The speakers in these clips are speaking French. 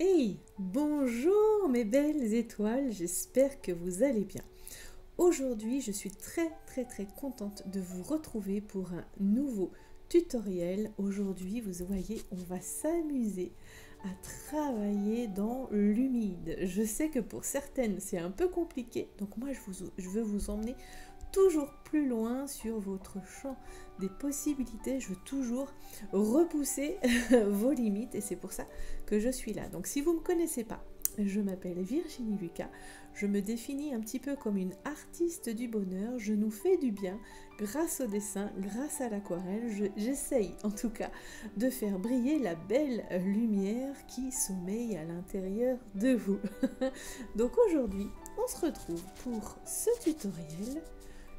Hey, bonjour mes belles étoiles, j'espère que vous allez bien. Aujourd'hui, je suis très contente de vous retrouver pour un nouveau tutoriel. Aujourd'hui, vous voyez, on va s'amuser à travailler dans l'humide. Je sais que pour certaines, c'est un peu compliqué, donc moi, je veux vous emmener toujours plus loin sur votre champ des possibilités. Je veux toujours repousser vos limites et c'est pour ça que je suis là. Donc si vous ne me connaissez pas, je m'appelle Virginie Lucas, je me définis un petit peu comme une artiste du bonheur, je nous fais du bien grâce au dessin, grâce à l'aquarelle, j'essaye en tout cas de faire briller la belle lumière qui sommeille à l'intérieur de vous. Donc aujourd'hui, on se retrouve pour ce tutoriel.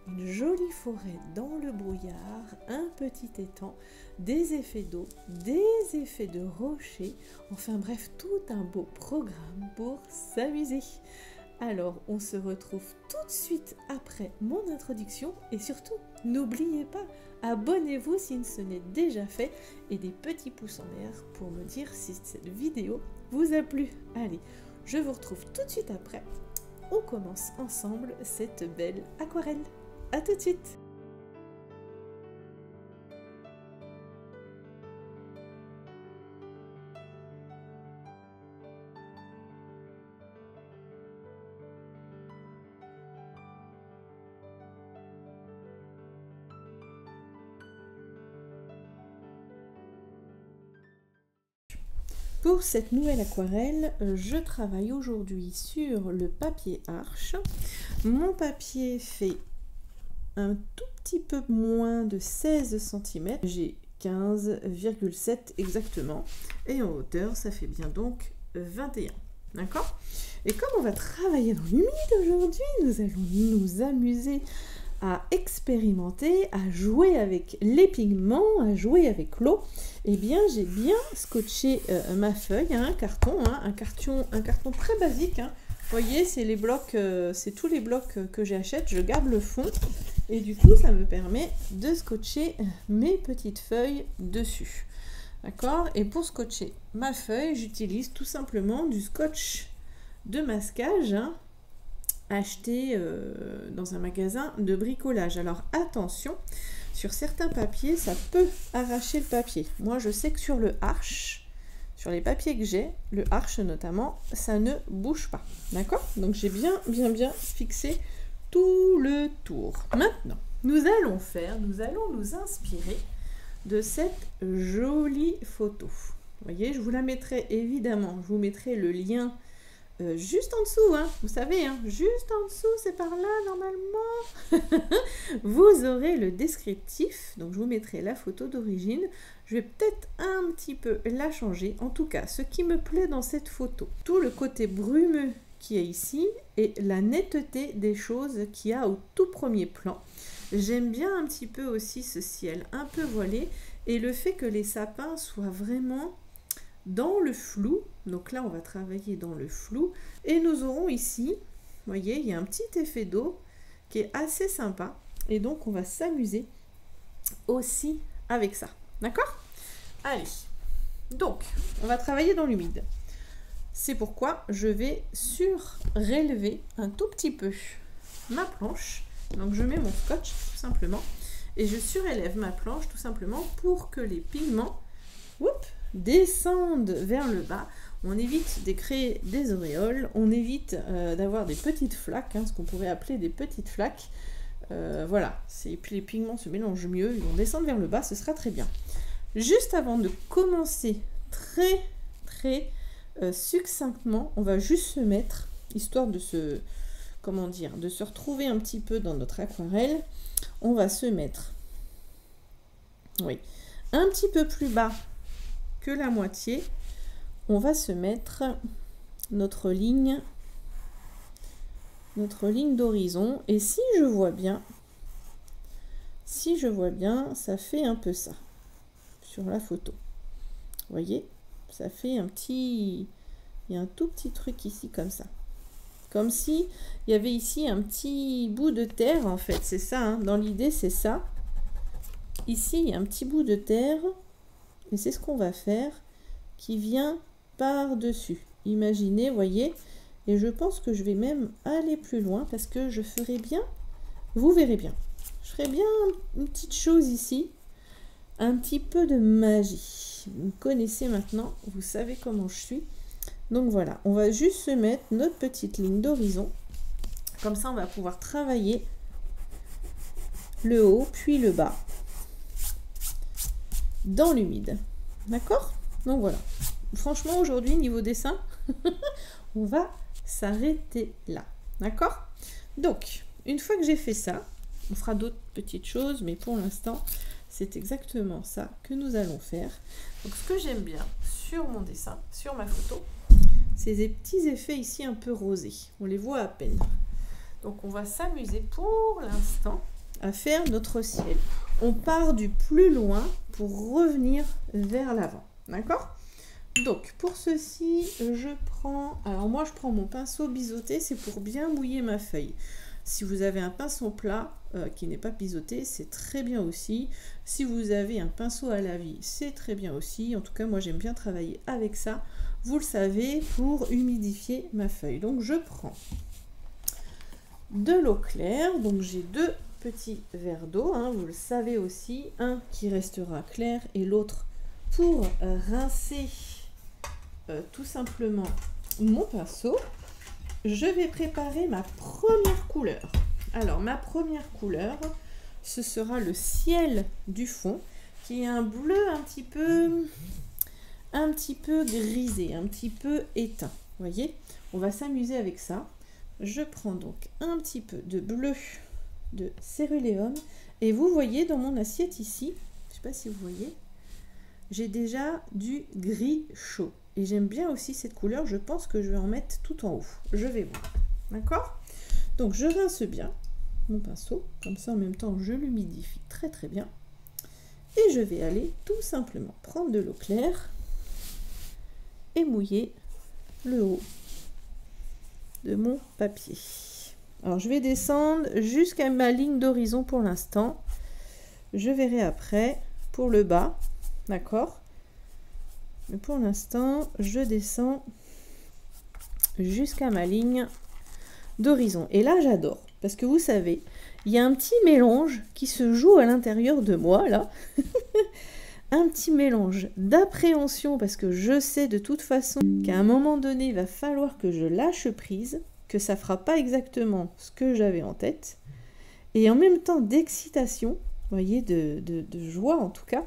Une jolie forêt dans le brouillard, un petit étang, des effets d'eau, des effets de rochers, enfin bref, tout un beau programme pour s'amuser. Alors, on se retrouve tout de suite après mon introduction et surtout, n'oubliez pas, abonnez-vous si ce n'est déjà fait et des petits pouces en l'air pour me dire si cette vidéo vous a plu. Allez, je vous retrouve tout de suite après. On commence ensemble cette belle aquarelle. A tout de suite. Pour cette nouvelle aquarelle, je travaille aujourd'hui sur le papier Arches. Mon papier fait un tout petit peu moins de 16 cm, j'ai 15,7 exactement, et en hauteur ça fait bien donc 21, d'accord? Et comme on va travailler dans l'humide aujourd'hui, nous allons nous amuser à expérimenter, à jouer avec les pigments, à jouer avec l'eau. Et bien j'ai bien scotché ma feuille, un carton, un carton très basique, hein. Vous voyez, c'est les blocs, c'est tous les blocs que j'achète, je garde le fond et du coup ça me permet de scotcher mes petites feuilles dessus. D'accord? Et pour scotcher ma feuille, j'utilise tout simplement du scotch de masquage, hein, acheté dans un magasin de bricolage. Alors attention, sur certains papiers, ça peut arracher le papier. Moi, je sais que sur le Arches, sur les papiers que j'ai, le Arches notamment, ça ne bouge pas. D'accord? Donc j'ai bien fixé tout le tour. Maintenant, nous allons nous inspirer de cette jolie photo. Vous voyez, je vous la mettrai évidemment, je vous mettrai le lien juste en dessous, hein, vous savez, hein, juste en dessous, c'est par là normalement. Vous aurez le descriptif, donc je vous mettrai la photo d'origine. Je vais peut-être un petit peu la changer. En tout cas, ce qui me plaît dans cette photo, tout le côté brumeux qui est ici et la netteté des choses qu'il y a au tout premier plan. J'aime bien un petit peu aussi ce ciel un peu voilé et le fait que les sapins soient vraiment dans le flou. Donc là on va travailler dans le flou et nous aurons ici, vous voyez, il y a un petit effet d'eau qui est assez sympa et donc on va s'amuser aussi avec ça, d'accord? Allez, donc on va travailler dans l'humide. C'est pourquoi je vais surélever un tout petit peu ma planche. Donc je mets mon scotch tout simplement et je surélève ma planche tout simplement pour que les pigments descendent vers le bas. On évite de créer des auréoles, on évite d'avoir des petites flaques, hein, ce qu'on pourrait appeler des petites flaques. Voilà, et puis les pigments se mélangent mieux, ils vont descendre vers le bas, ce sera très bien. Juste avant de commencer très succinctement, on va juste se mettre, histoire de se, comment dire, de se retrouver un petit peu dans notre aquarelle, on va se mettre, oui, un petit peu plus bas que la moitié, on va se mettre notre ligne d'horizon, et si je vois bien, ça fait un peu ça sur la photo. Vous voyez, ça fait un petit, il y a un tout petit truc ici comme ça, comme si il y avait ici un petit bout de terre en fait, c'est ça, hein, dans l'idée c'est ça. Ici il y a un petit bout de terre et c'est ce qu'on va faire qui vient par-dessus. imaginer, voyez. Et je pense que je vais même aller plus loin parce que je ferai bien, vous verrez bien. Je ferai bien une petite chose ici, un petit peu de magie. Vous me connaissez maintenant, vous savez comment je suis. Donc voilà, on va juste se mettre notre petite ligne d'horizon. Comme ça, on va pouvoir travailler le haut puis le bas dans l'humide. D'accord? Donc voilà. Franchement, aujourd'hui, niveau dessin, on va s'arrêter là. D'accord? Donc, une fois que j'ai fait ça, on fera d'autres petites choses, mais pour l'instant, c'est exactement ça que nous allons faire. Donc, ce que j'aime bien sur mon dessin, sur ma photo, c'est des petits effets ici un peu rosés. On les voit à peine. Donc, on va s'amuser pour l'instant à faire notre ciel. On part du plus loin pour revenir vers l'avant. D'accord? Donc, pour ceci, je prends... Alors, moi, je prends mon pinceau biseauté, c'est pour bien mouiller ma feuille. Si vous avez un pinceau plat qui n'est pas biseauté, c'est très bien aussi. Si vous avez un pinceau à la vie, c'est très bien aussi. En tout cas, moi, j'aime bien travailler avec ça. Vous le savez, pour humidifier ma feuille. Donc, je prends de l'eau claire. Donc, j'ai deux petits verres d'eau. Hein, vous le savez aussi. Un qui restera clair et l'autre pour rincer tout simplement mon pinceau. Je vais préparer ma première couleur. Alors, ma première couleur, ce sera le ciel du fond, qui est un bleu un petit peu grisé, un petit peu éteint. Vous voyez? On va s'amuser avec ça. Je prends donc un petit peu de bleu de céruléum. Et vous voyez dans mon assiette ici, je ne sais pas si vous voyez, j'ai déjà du gris chaud. Et j'aime bien aussi cette couleur, je pense que je vais en mettre tout en haut. Je vais voir. D'accord? Donc je rince bien mon pinceau, comme ça en même temps je l'humidifie très très bien. Et je vais aller tout simplement prendre de l'eau claire et mouiller le haut de mon papier. Alors je vais descendre jusqu'à ma ligne d'horizon pour l'instant. Je verrai après pour le bas, d'accord? Mais pour l'instant, je descends jusqu'à ma ligne d'horizon. Et là, j'adore. Parce que vous savez, il y a un petit mélange qui se joue à l'intérieur de moi, là. Un petit mélange d'appréhension, parce que je sais de toute façon qu'à un moment donné, il va falloir que je lâche prise, que ça ne fera pas exactement ce que j'avais en tête. Et en même temps d'excitation, vous voyez, de joie en tout cas.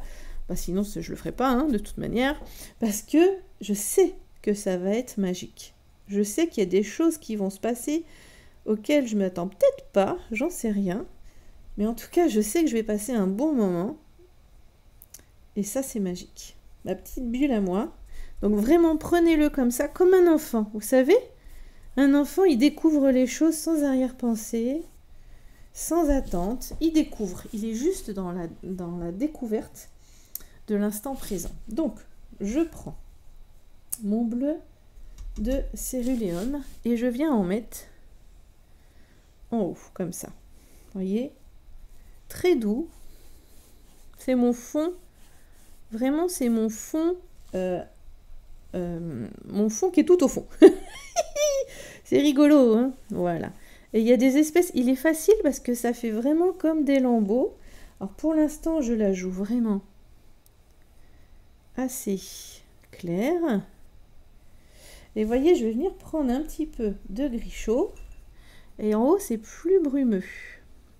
Bah sinon, je ne le ferai pas, hein, de toute manière, parce que je sais que ça va être magique. Je sais qu'il y a des choses qui vont se passer auxquelles je ne m'attends peut-être pas, j'en sais rien, mais en tout cas, je sais que je vais passer un bon moment, et ça, c'est magique. Ma petite bulle à moi. Donc vraiment, prenez-le comme ça, comme un enfant, vous savez? Un enfant, il découvre les choses sans arrière-pensée, sans attente, il découvre, il est juste dans la découverte de l'instant présent. Donc, je prends mon bleu de céruléum et je viens en mettre en haut, comme ça. Vous voyez? Très doux. C'est mon fond. Vraiment, c'est mon fond qui est tout au fond. C'est rigolo, hein? Voilà. Et il y a des espèces... Il est facile parce que ça fait vraiment comme des lambeaux. Alors, pour l'instant, je la joue vraiment assez clair. Et voyez, je vais venir prendre un petit peu de gris chaud. Et en haut, c'est plus brumeux.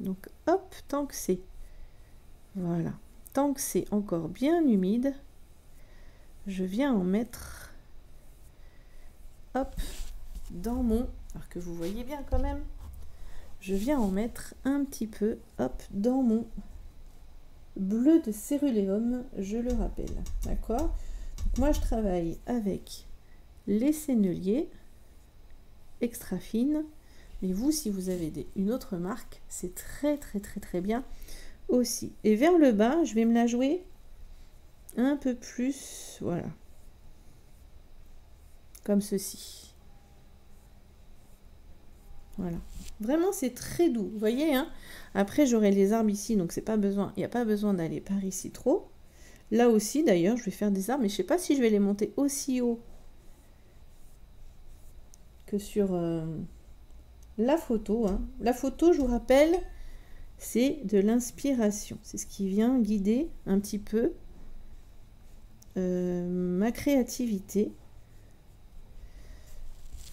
Donc, hop, tant que c'est... Voilà. Tant que c'est encore bien humide, je viens en mettre... Hop, dans mon... Alors que vous voyez bien quand même. Je viens en mettre un petit peu, hop, dans mon... bleu de céruléum, je le rappelle, d'accord? Moi, je travaille avec les senneliers extra fines, mais vous, si vous avez une autre marque, c'est très très très très bien aussi. Et vers le bas, je vais me la jouer un peu plus, voilà, comme ceci. Voilà. Vraiment, c'est très doux. Vous voyez, hein? Après, j'aurai les arbres ici, donc c'est pas besoin. Il n'y a pas besoin d'aller par ici trop. Là aussi, d'ailleurs, je vais faire des arbres, mais je sais pas si je vais les monter aussi haut que sur la photo, hein. La photo, je vous rappelle, c'est de l'inspiration. C'est ce qui vient guider un petit peu ma créativité.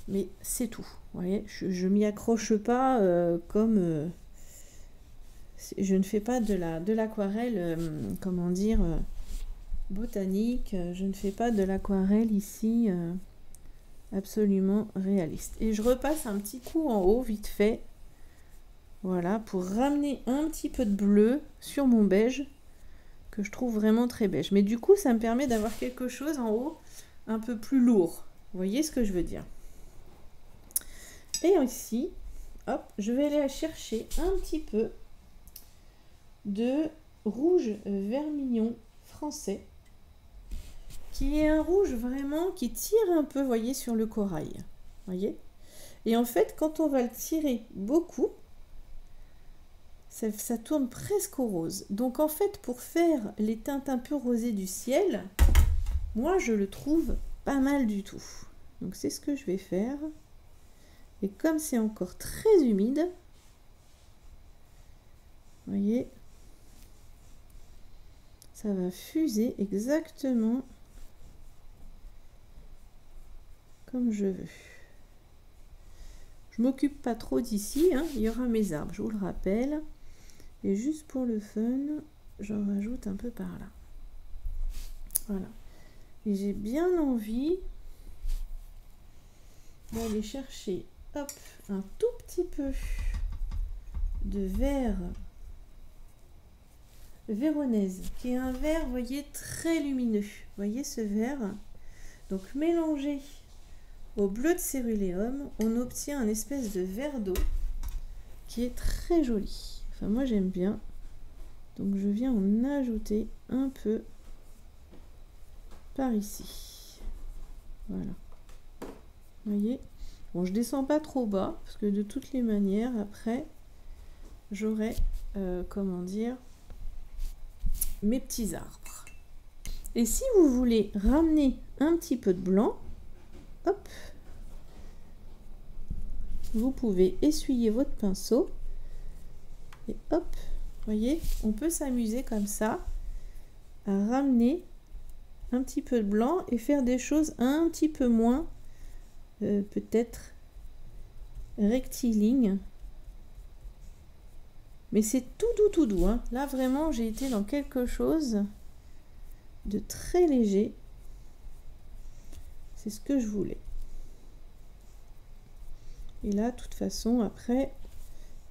Mais c'est tout. Vous voyez, je m'y accroche pas comme... je ne fais pas de l'aquarelle, comment dire, botanique. Je ne fais pas de l'aquarelle ici absolument réaliste. Et je repasse un petit coup en haut, vite fait. Voilà, pour ramener un petit peu de bleu sur mon beige, que je trouve vraiment très beige. Mais du coup, ça me permet d'avoir quelque chose en haut un peu plus lourd. Vous voyez ce que je veux dire? Et ici, hop, je vais aller chercher un petit peu de rouge vermillon français, qui est un rouge vraiment qui tire un peu, voyez, sur le corail. Voyez? Et en fait, quand on va le tirer beaucoup, ça tourne presque au rose. Donc en fait, pour faire les teintes un peu rosées du ciel, moi je le trouve pas mal du tout. Donc c'est ce que je vais faire. Et comme c'est encore très humide, vous voyez, ça va fuser exactement comme je veux. Je m'occupe pas trop d'ici, hein. Il y aura mes arbres, je vous le rappelle. Et juste pour le fun, j'en rajoute un peu par là. Voilà. Et j'ai bien envie d'aller chercher, hop, un tout petit peu de vert véronèse, qui est un vert, vous voyez, très lumineux. Vous voyez ce vert? Donc mélangé au bleu de céruléum, on obtient un espèce de vert d'eau qui est très joli. Enfin, moi j'aime bien. Donc je viens en ajouter un peu par ici. Voilà. Vous voyez? Bon, je descends pas trop bas, parce que de toutes les manières, après, j'aurai, comment dire, mes petits arbres. Et si vous voulez ramener un petit peu de blanc, hop, vous pouvez essuyer votre pinceau et hop, voyez, on peut s'amuser comme ça à ramener un petit peu de blanc et faire des choses un petit peu moins peut-être rectilignes. Mais c'est tout doux, hein. Là vraiment j'ai été dans quelque chose de très léger. C'est ce que je voulais. Et là, de toute façon, après,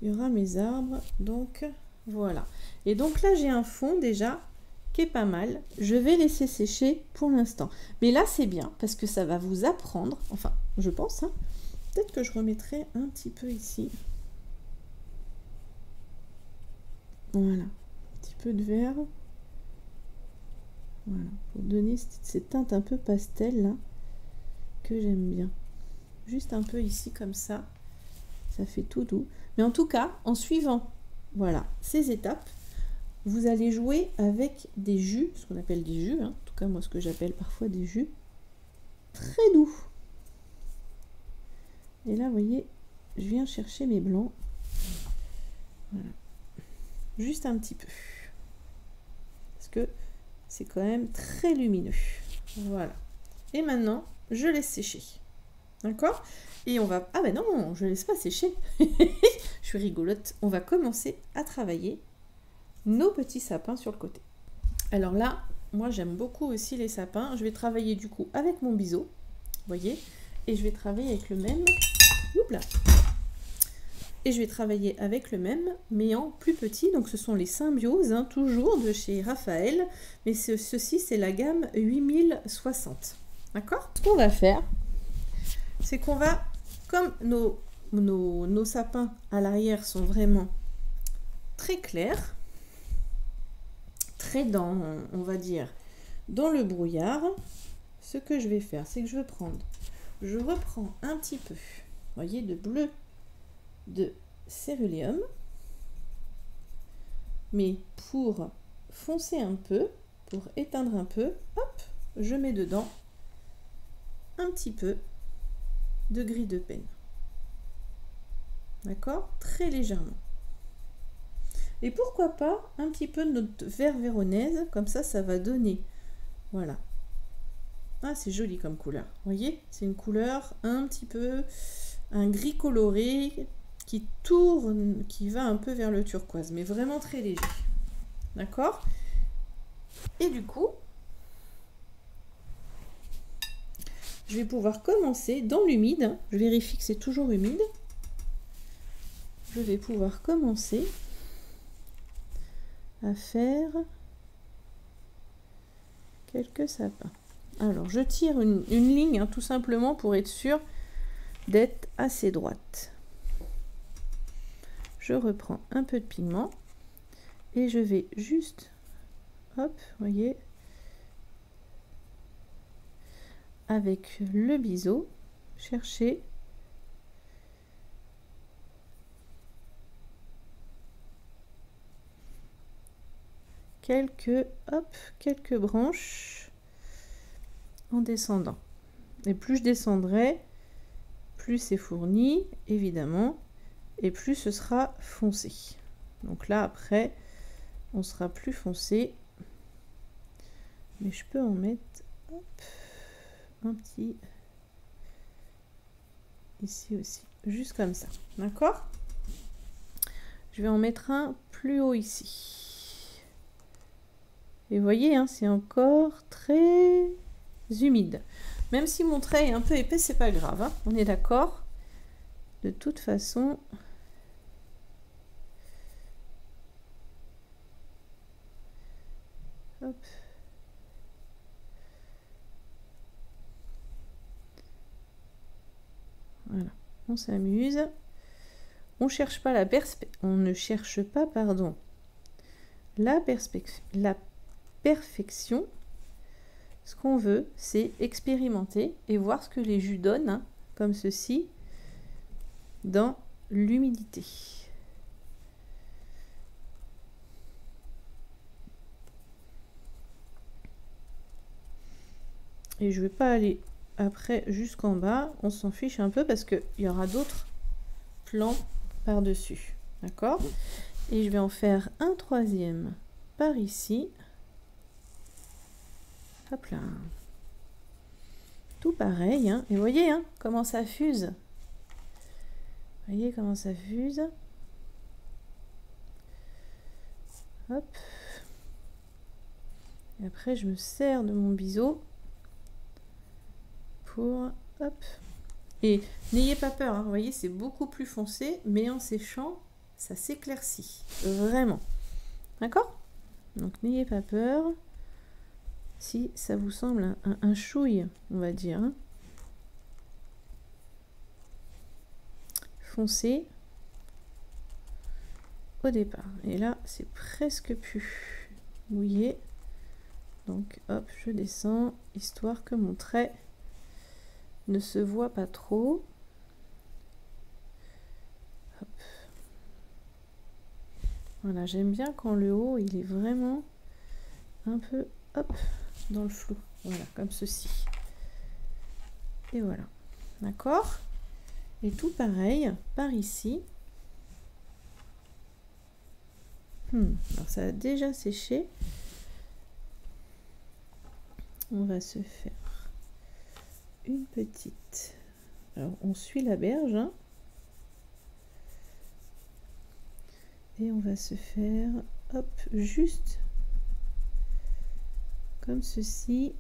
il y aura mes arbres. Donc, voilà. Et donc là, j'ai un fond déjà qui est pas mal. Je vais laisser sécher pour l'instant. Mais là, c'est bien parce que ça va vous apprendre. Enfin, je pense. Hein, peut-être que je remettrai un petit peu ici. Voilà. Un petit peu de vert. Voilà. Pour donner cette teinte un peu pastel là. Que j'aime bien. Juste un peu ici comme ça. Ça fait tout doux. Mais en tout cas, en suivant voilà, ces étapes, vous allez jouer avec des jus, ce qu'on appelle des jus, hein. En tout cas moi ce que j'appelle parfois des jus, très doux. Et là, vous voyez, je viens chercher mes blancs. Voilà. Juste un petit peu. Parce que c'est quand même très lumineux. Voilà. Et maintenant, je laisse sécher. D'accord? Et on va... Ah ben non, je ne laisse pas sécher. Je suis rigolote. On va commencer à travailler nos petits sapins sur le côté. Alors là, moi j'aime beaucoup aussi les sapins. Je vais travailler du coup avec mon biseau. Vous voyez? Et je vais travailler avec le même... Oups là. Et je vais travailler avec le même, mais en plus petit. Donc ce sont les Symbioses, hein, toujours de chez Raphaël. Mais ceci, c'est la gamme 8060. D'accord? Ce qu'on va faire, c'est qu'on va, comme nos sapins à l'arrière sont vraiment très clairs, très dans, on va dire, dans le brouillard, ce que je vais faire, c'est que je reprends un petit peu, vous voyez, de bleu de céruléum, mais pour foncer un peu, pour éteindre un peu, hop, je mets dedans un petit peu de gris de peine. D'accord? Très légèrement. Et pourquoi pas un petit peu de notre vert véronèse, comme ça va donner, voilà. Ah, c'est joli comme couleur, vous voyez? C'est une couleur un petit peu, un gris coloré qui tourne, qui va un peu vers le turquoise, mais vraiment très léger. D'accord? Et du coup, je vais pouvoir commencer dans l'humide. Je vérifie que c'est toujours humide. Je vais pouvoir commencer à faire quelques sapins. Alors, je tire une ligne, hein, tout simplement pour être sûr d'être assez droite. Je reprends un peu de pigment et je vais juste, hop, voyez, avec le biseau, chercher quelques branches en descendant. Et plus je descendrai, plus c'est fourni, évidemment, et plus ce sera foncé. Donc là, après, on sera plus foncé. Mais je peux en mettre, hop, un petit ici aussi, juste comme ça. D'accord? Je vais en mettre un plus haut ici. Et vous voyez, hein, c'est encore très humide. Même si mon trait est un peu épais, c'est pas grave, hein, on est d'accord. De toute façon, hop. Voilà, on s'amuse. On cherche pas on ne cherche pas, pardon, la perfection. Ce qu'on veut, c'est expérimenter et voir ce que les jus donnent, hein, comme ceci, dans l'humidité. Et je vais pas aller après jusqu'en bas, on s'en fiche un peu parce qu'il y aura d'autres plans par-dessus. D'accord? Et je vais en faire un troisième par ici. Hop là. Tout pareil, hein. Et vous voyez, hein, comment ça fuse. Vous voyez comment ça fuse. Hop. Et après, je me sers de mon biseau pour... Hop. Et n'ayez pas peur, hein, vous voyez, c'est beaucoup plus foncé, mais en séchant, ça s'éclaircit. Vraiment. D'accord? Donc, n'ayez pas peur. Si ça vous semble un chouille, on va dire, hein, foncé au départ. Et là, c'est presque plus mouillé. Donc, hop, je descends, histoire que mon trait ne se voit pas trop. Hop. Voilà, j'aime bien quand le haut, il est vraiment un peu, hop, dans le flou. Voilà, comme ceci. Et voilà. D'accord? Et tout pareil, par ici. Alors, ça a déjà séché. On va se faire une petite... Alors, on suit la berge, hein. Et on va se faire, hop, juste comme ceci.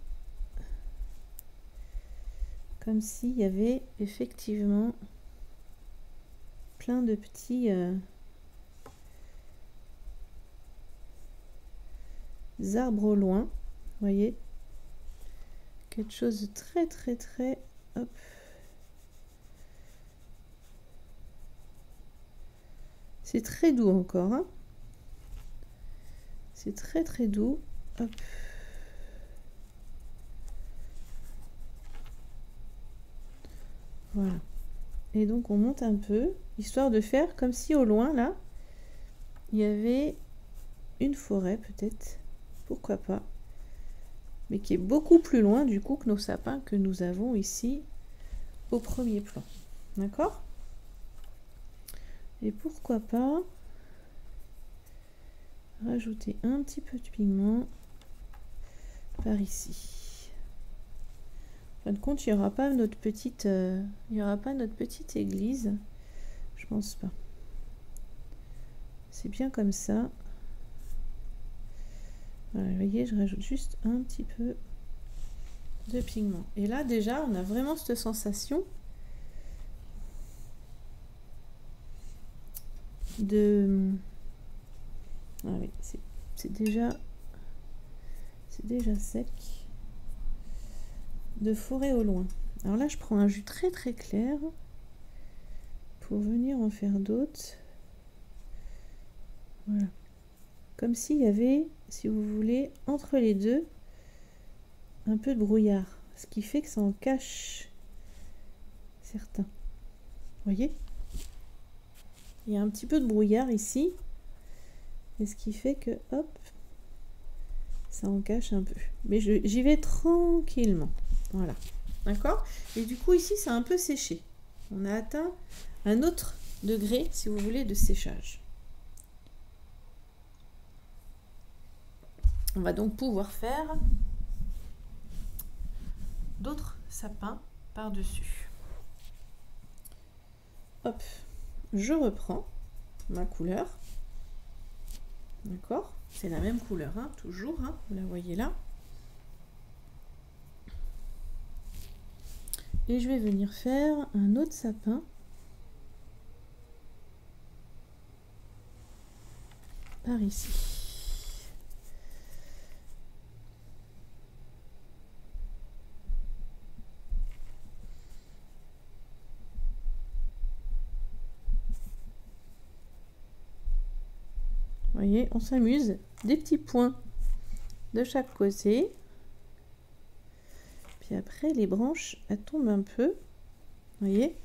Comme s'il y avait effectivement plein de petits arbres au loin. Vous voyez? Quelque chose de très très très... Hop. C'est très doux encore, hein. C'est très très doux. Hop. Voilà. Et donc on monte un peu, histoire de faire comme si au loin, là, il y avait une forêt peut-être. Pourquoi pas. Mais qui est beaucoup plus loin du coup que nos sapins que nous avons ici au premier plan. D'accord? Et pourquoi pas rajouter un petit peu de pigment par ici. En fin de compte, il n'y aura pas notre petite église. Je pense pas. C'est bien comme ça. Voilà, vous voyez, je rajoute juste un petit peu de pigment. Et là, déjà, on a vraiment cette sensation de... Ah oui, c'est déjà sec. De forêt au loin. Alors là, je prends un jus très très clair pour venir en faire d'autres. Voilà. Comme s'il y avait, si vous voulez, entre les deux, un peu de brouillard. Ce qui fait que ça en cache certains. Vous voyez? Il y a un petit peu de brouillard ici. Et ce qui fait que, hop, ça en cache un peu. Mais j'y vais tranquillement. Voilà. D'accord? Et du coup, ici, c'est un peu séché. On a atteint un autre degré, si vous voulez, de séchage. On va donc pouvoir faire d'autres sapins par-dessus. Hop, je reprends ma couleur. D'accord? C'est la même couleur, hein, toujours, hein, vous la voyez là. Et je vais venir faire un autre sapin par ici. Vous voyez, on s'amuse, des petits points de chaque côté. Puis après, les branches, elles tombent un peu. Vous voyez?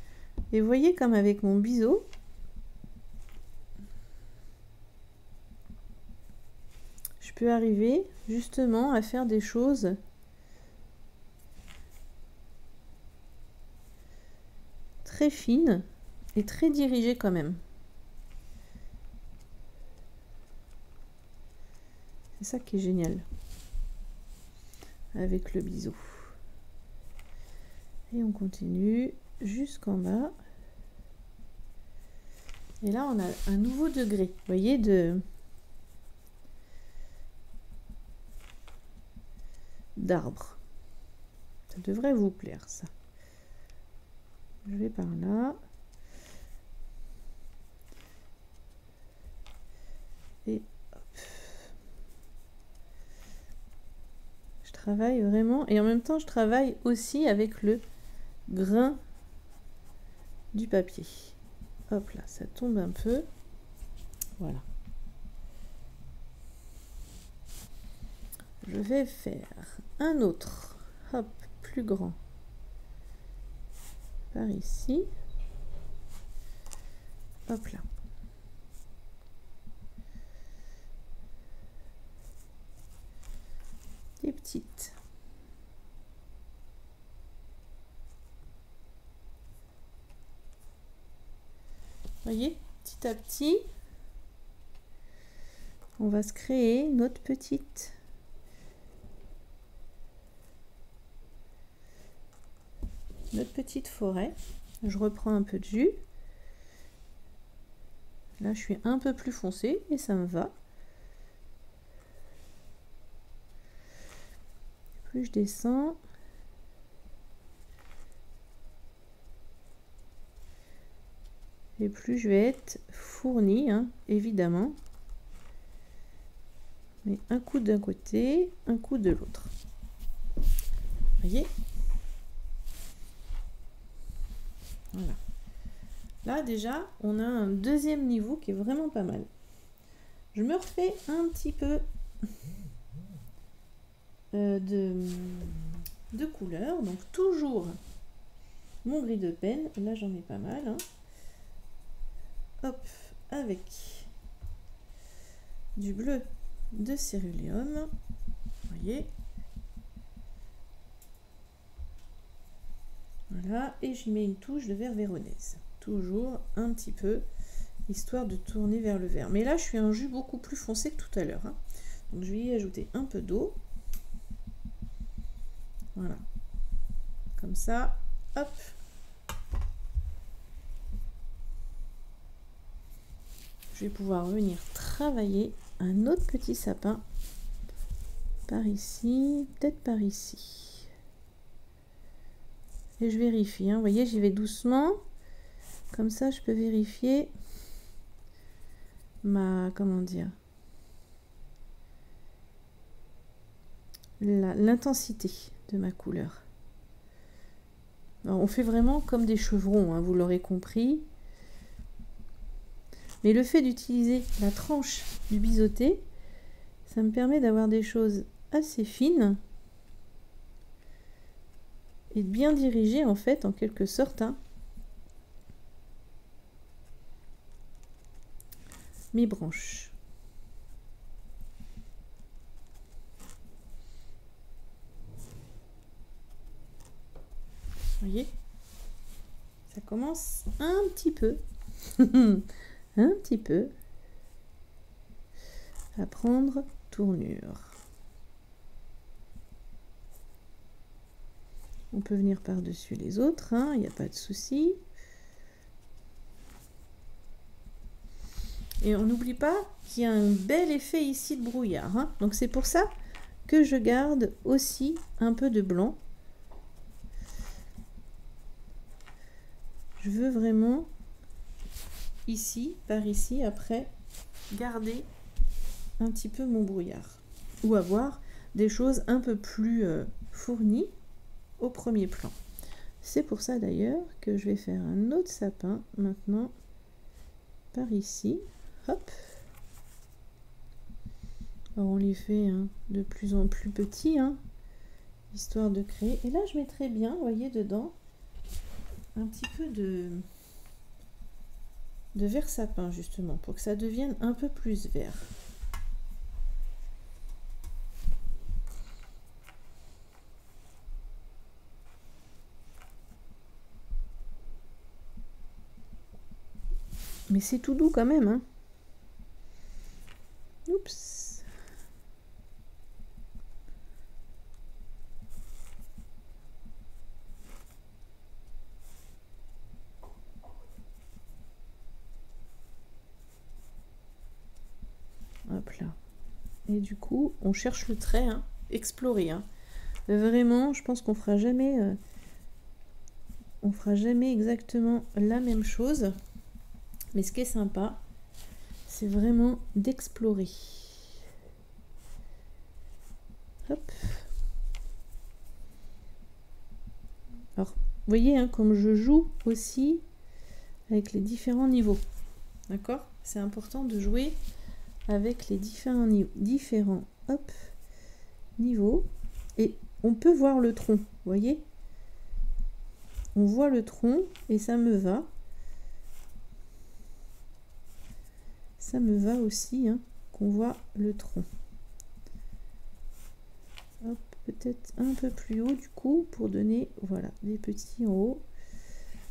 Et vous voyez comme avec mon biseau, je peux arriver justement à faire des choses très fines et très dirigées quand même. C'est ça qui est génial avec le biseau. Et on continue jusqu'en bas. Et là, on a un nouveau degré, vous voyez, d'arbre. Ça devrait vous plaire, ça. Je vais par là. Et hop. Je travaille vraiment, et en même temps, je travaille aussi avec le grain du papier. Hop là, ça tombe un peu. Voilà. Je vais faire un autre, hop, plus grand, par ici. Hop là. Des petites. Voyez, petit à petit, on va se créer notre petite forêt. Je reprends un peu de jus. Là, je suis un peu plus foncé et ça me va. Plus je descends, et plus je vais être fournie, hein, évidemment. Mais un coup d'un côté, un coup de l'autre. Voyez? Voilà. Là, déjà, on a un deuxième niveau qui est vraiment pas mal. Je me refais un petit peu de couleur. Donc, toujours mon gris de peine. Là, j'en ai pas mal. Hein. Hop, avec du bleu de céruléum. Vous voyez? Voilà, et j'y mets une touche de vert véronèse. Toujours un petit peu, histoire de tourner vers le vert. Mais là, je suis un jus beaucoup plus foncé que tout à l'heure. Hein. Donc je vais y ajouter un peu d'eau. Voilà. Comme ça, hop. Je vais pouvoir venir travailler un autre petit sapin par ici, peut-être par ici. Et je vérifie, hein. Vous voyez, j'y vais doucement. Comme ça, je peux vérifier ma, comment dire, l'intensité de ma couleur. Alors, on fait vraiment comme des chevrons, hein, vous l'aurez compris. Mais le fait d'utiliser la tranche du biseauté, ça me permet d'avoir des choses assez fines et de bien diriger en fait, en quelque sorte, hein, mes branches. Vous voyez, ça commence un petit peu, un petit peu à prendre tournure. On peut venir par-dessus les autres, hein, il n'y a pas de souci. Et on n'oublie pas qu'il y a un bel effet ici de brouillard. Hein. Donc c'est pour ça que je garde aussi un peu de blanc. Je veux vraiment ici, par ici, après, garder un petit peu mon brouillard. Ou avoir des choses un peu plus fournies au premier plan. C'est pour ça d'ailleurs que je vais faire un autre sapin maintenant par ici. Hop. Alors on les fait hein, de plus en plus petits, hein, histoire de créer. Et là je mettrai bien, vous voyez, dedans un petit peu de vert sapin justement, pour que ça devienne un peu plus vert. Mais c'est tout doux quand même, hein. Oups. Hop là. Et du coup, on cherche le trait, hein, explorer. Hein. Vraiment, je pense qu'on fera jamais exactement la même chose. Mais ce qui est sympa, c'est vraiment d'explorer. Hop. Alors, vous voyez, hein, comme je joue aussi avec les différents niveaux. D'accord? C'est important de jouer avec les différents niveaux. Et on peut voir le tronc, vous voyez? On voit le tronc et ça me va. Ça me va aussi hein, qu'on voit le tronc. Hop, peut-être un peu plus haut du coup pour donner voilà des petits en haut.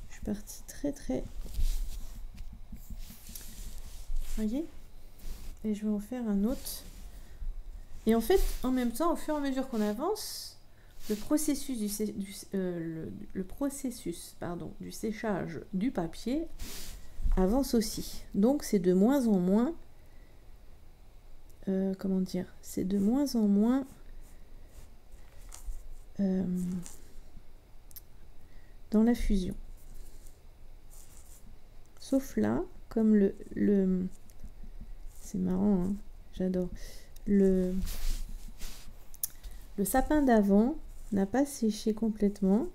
Je suis partie très voyez, et je vais en faire un autre. Et en fait, en même temps, au fur et à mesure qu'on avance, le processus du séchage du papier avance aussi. Donc c'est de moins en moins comment dire, c'est de moins en moins dans la fusion. Sauf là, comme le c'est marrant, hein, j'adore. Le sapin d'avant n'a pas séché complètement,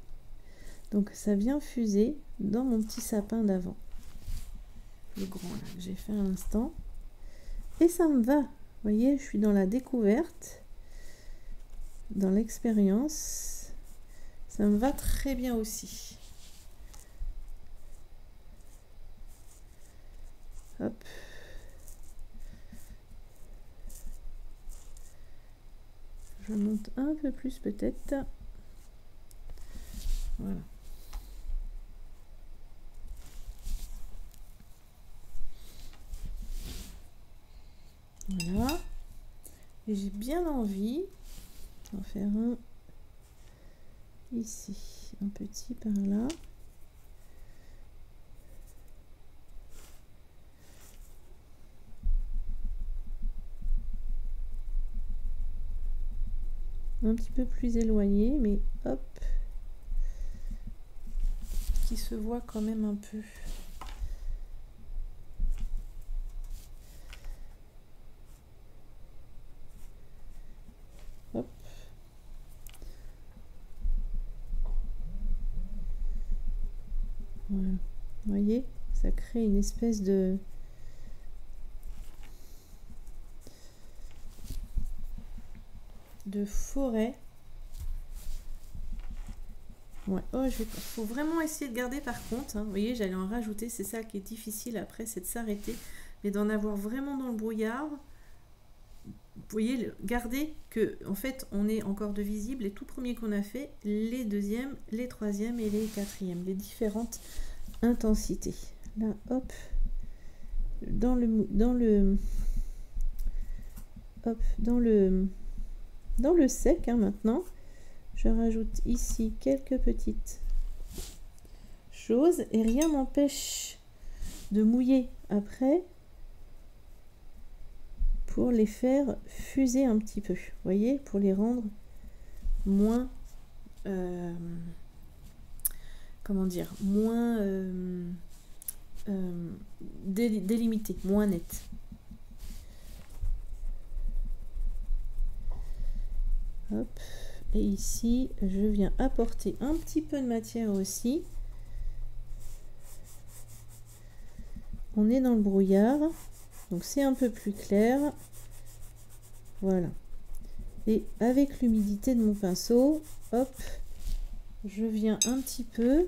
donc ça vient fuser dans mon petit sapin d'avant. Le grand là que j'ai fait à l'instant. Et ça me va. Vous voyez, je suis dans la découverte, dans l'expérience. Ça me va très bien aussi. Hop. Je monte un peu plus peut-être. Voilà. Et j'ai bien envie d'en faire un ici, un petit par là. Un petit peu plus éloigné, mais hop, qui se voit quand même un peu. Hop. Voilà. Vous voyez, ça crée une espèce de forêt. Ouais. Oh, faut vraiment essayer de garder par contre. Hein. Vous voyez, j'allais en rajouter. C'est ça qui est difficile après, c'est de s'arrêter. Mais d'en avoir vraiment dans le brouillard. Vous voyez, garder que, en fait, on est encore de visible. Les tout premiers qu'on a fait, les deuxièmes, les troisièmes et les quatrièmes. Les différentes intensités. Là, hop. Dans le sec, hein, maintenant, je rajoute ici quelques petites choses et rien m'empêche de mouiller après pour les faire fuser un petit peu, vous voyez, pour les rendre moins comment dire, moins délimités, moins nets. Hop. Et ici, je viens apporter un petit peu de matière aussi. On est dans le brouillard, donc c'est un peu plus clair. Voilà. Et avec l'humidité de mon pinceau, hop, je viens un petit peu,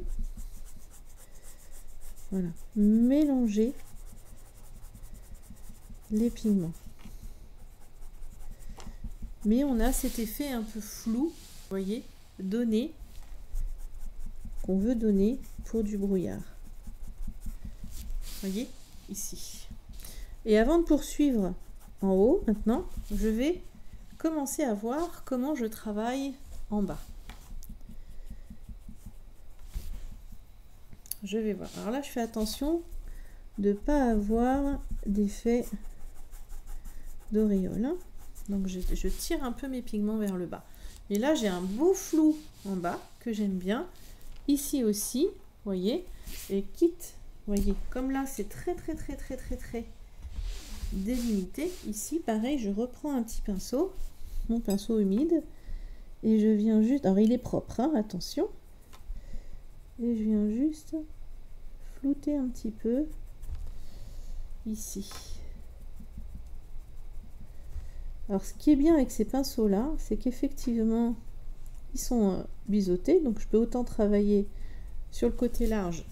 voilà, mélanger les pigments. Mais on a cet effet un peu flou, vous voyez, donné, qu'on veut donner pour du brouillard. Vous voyez, ici. Et avant de poursuivre en haut, maintenant, je vais commencer à voir comment je travaille en bas. Je vais voir. Alors là, je fais attention de ne pas avoir d'effet d'auréole, hein. Donc je tire un peu mes pigments vers le bas. Et là, j'ai un beau flou en bas que j'aime bien. Ici aussi, vous voyez. Et quitte, vous voyez, comme là, c'est très délimité. Ici, pareil, je reprends un petit pinceau, mon pinceau humide. Et je viens juste... Alors, il est propre, hein, attention. Et je viens juste flouter un petit peu ici. Alors, ce qui est bien avec ces pinceaux-là, c'est qu'effectivement, ils sont biseautés. Donc, je peux autant travailler sur le côté large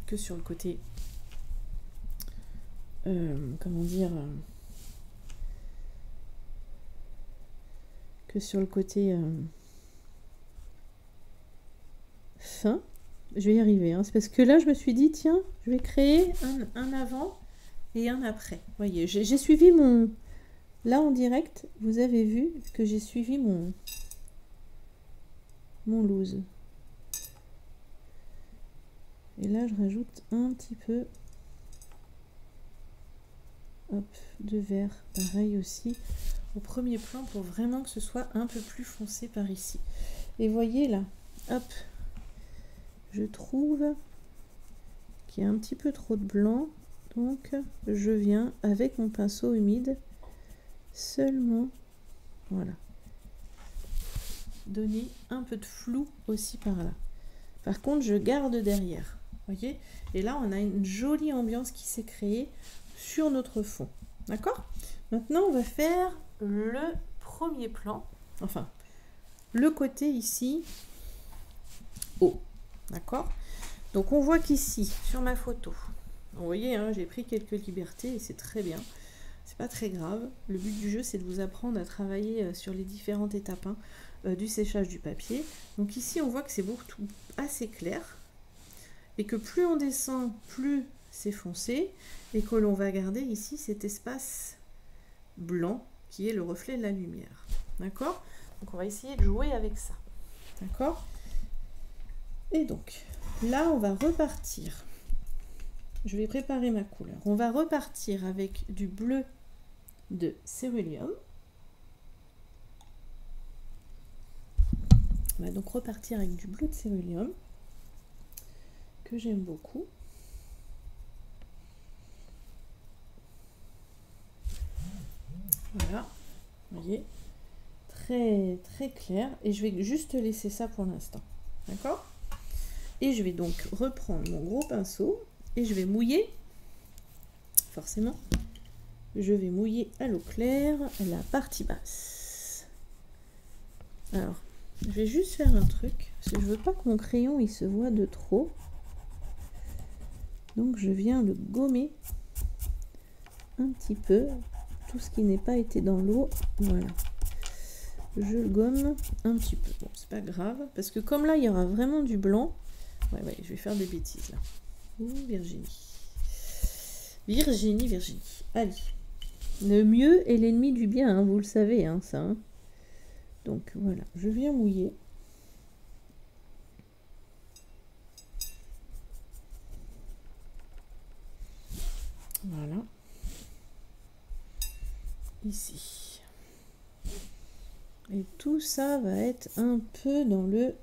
que sur le côté... comment dire... que sur le côté fin. Je vais y arriver. Hein. C'est parce que là, je me suis dit, tiens, je vais créer un avant et un après. Vous voyez, j'ai suivi mon... Là, en direct, vous avez vu que j'ai suivi mon loose. Et là, je rajoute un petit peu hop, de vert. Pareil aussi au premier plan pour vraiment que ce soit un peu plus foncé par ici. Et voyez là, hop, je trouve qu'il y a un petit peu trop de blanc. Donc, je viens avec mon pinceau humide seulement, voilà, donner un peu de flou aussi par là. Par contre, je garde derrière, voyez, et là on a une jolie ambiance qui s'est créée sur notre fond, d'accord. Maintenant on va faire le premier plan, enfin le côté ici haut, d'accord. Donc on voit qu'ici sur ma photo, vous voyez, hein, j'ai pris quelques libertés et c'est très bien. C'est pas très grave. Le but du jeu, c'est de vous apprendre à travailler sur les différentes étapes du séchage du papier. Donc ici, on voit que c'est beaucoup assez clair et que plus on descend, plus c'est foncé et que l'on va garder ici cet espace blanc qui est le reflet de la lumière. D'accord? Donc on va essayer de jouer avec ça. D'accord? Et donc, là on va repartir. Je vais préparer ma couleur. On va repartir avec du bleu de céruléum. On va donc repartir avec du bleu de céruléum que j'aime beaucoup. Voilà, vous voyez, très très clair. Et je vais juste laisser ça pour l'instant. D'accord? Et je vais donc reprendre mon gros pinceau et je vais mouiller, forcément, je vais mouiller à l'eau claire la partie basse. Alors, je vais juste faire un truc, parce que je veux pas que mon crayon il se voit de trop. Donc je viens le gommer un petit peu, tout ce qui n'est pas été dans l'eau, voilà. Je le gomme un petit peu, bon c'est pas grave, parce que comme là il y aura vraiment du blanc, ouais, je vais faire des bêtises là. Ouh, Virginie. Virginie. Allez. Le mieux est l'ennemi du bien, hein, vous le savez, hein, ça. Hein. Donc voilà, je viens mouiller. Voilà. Ici. Et tout ça va être un peu dans le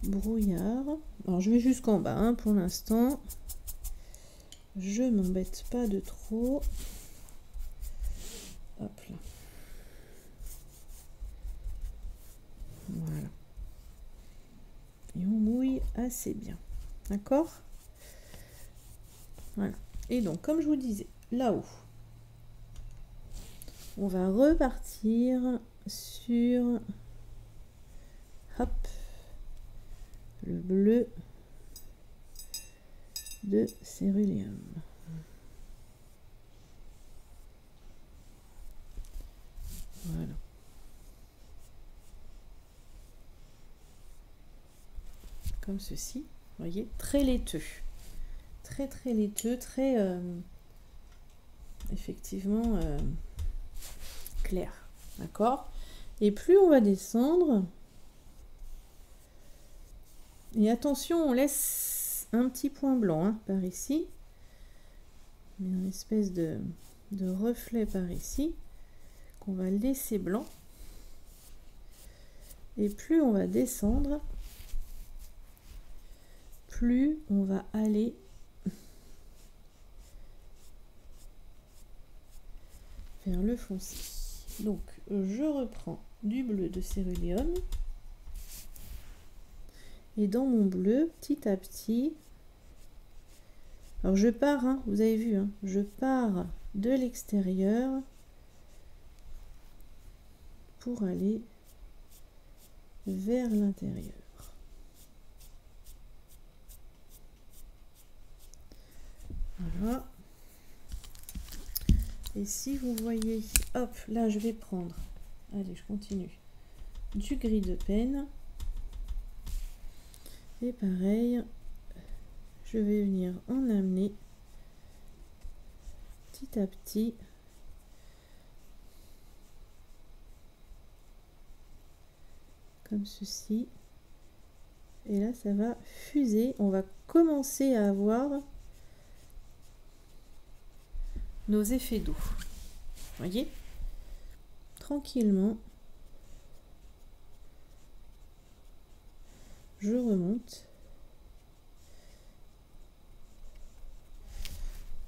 brouillard. Alors je vais jusqu'en bas, hein, pour l'instant. Je m'embête pas de trop. Hop là. Voilà. Et on mouille assez bien. D'accord? Voilà. Et donc, comme je vous disais, là-haut, on va repartir sur hop, le bleu de céruléum. Voilà. Comme ceci, vous voyez, très laiteux. Très très laiteux, très effectivement clair. D'accord? Et plus on va descendre, et attention, on laisse un petit point blanc hein, par ici, une espèce de reflet par ici, qu'on va laisser blanc. Et plus on va descendre, plus on va aller vers le foncé. Donc je reprends du bleu de céruléum et dans mon bleu, petit à petit, alors je pars, hein, vous avez vu, hein, je pars de l'extérieur pour aller vers l'intérieur. Voilà. Et si vous voyez, hop, là je vais prendre, allez je continue, du gris de peine. Et pareil, je vais venir en amener petit à petit comme ceci. Et là ça va fuser, on va commencer à avoir nos effets d'eau. Voyez, tranquillement je remonte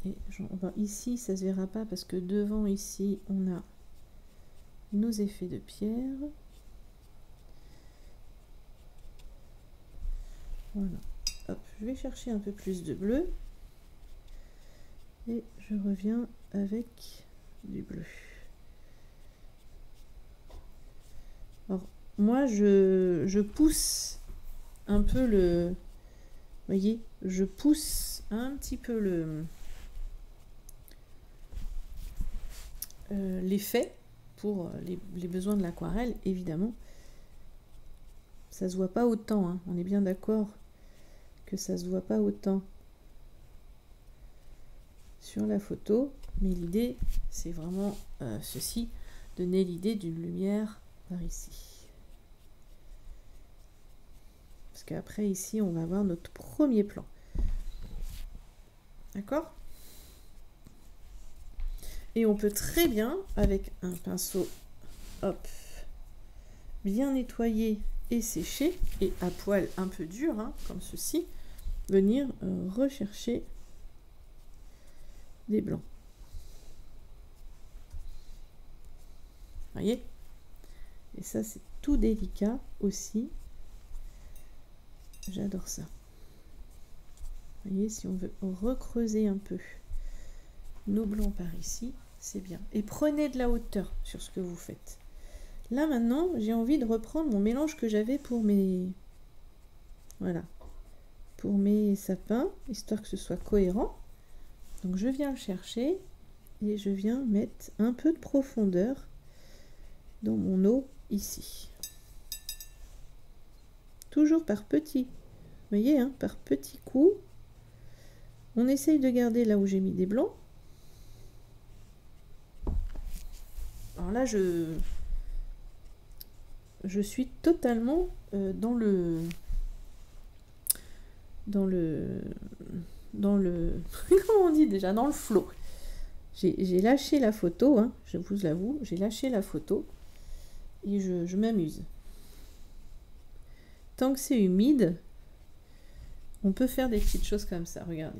et ici ça se verra pas parce que devant ici on a nos effets de pierre. Voilà, hop, je vais chercher un peu plus de bleu et je reviens avec du bleu. Alors moi je pousse un peu le, vous voyez, je pousse un petit peu le l'effet pour les besoins de l'aquarelle. Évidemment ça se voit pas autant, hein. On est bien d'accord que ça se voit pas autant sur la photo, mais l'idée, c'est vraiment ceci, donner l'idée d'une lumière par ici. Parce qu'après, ici, on va avoir notre premier plan. D'accord? Et on peut très bien, avec un pinceau, hop, bien nettoyé et séché, et à poil un peu dur, hein, comme ceci, venir rechercher des blancs. Voyez? Et ça, c'est tout délicat aussi. J'adore ça. Vous voyez, si on veut recreuser un peu nos blancs par ici, c'est bien. Et prenez de la hauteur sur ce que vous faites. Là, maintenant, j'ai envie de reprendre mon mélange que j'avais pour mes... Voilà. Pour mes sapins, histoire que ce soit cohérent. Donc, je viens le chercher et je viens mettre un peu de profondeur dans mon eau ici. Toujours par petits. Vous voyez, hein, par petits coups. On essaye de garder là où j'ai mis des blancs. Alors là, je suis totalement dans le comment on dit déjà, dans le flow. J'ai lâché la photo, hein, je vous l'avoue, j'ai lâché la photo et je m'amuse. Tant que c'est humide, on peut faire des petites choses comme ça, regardez.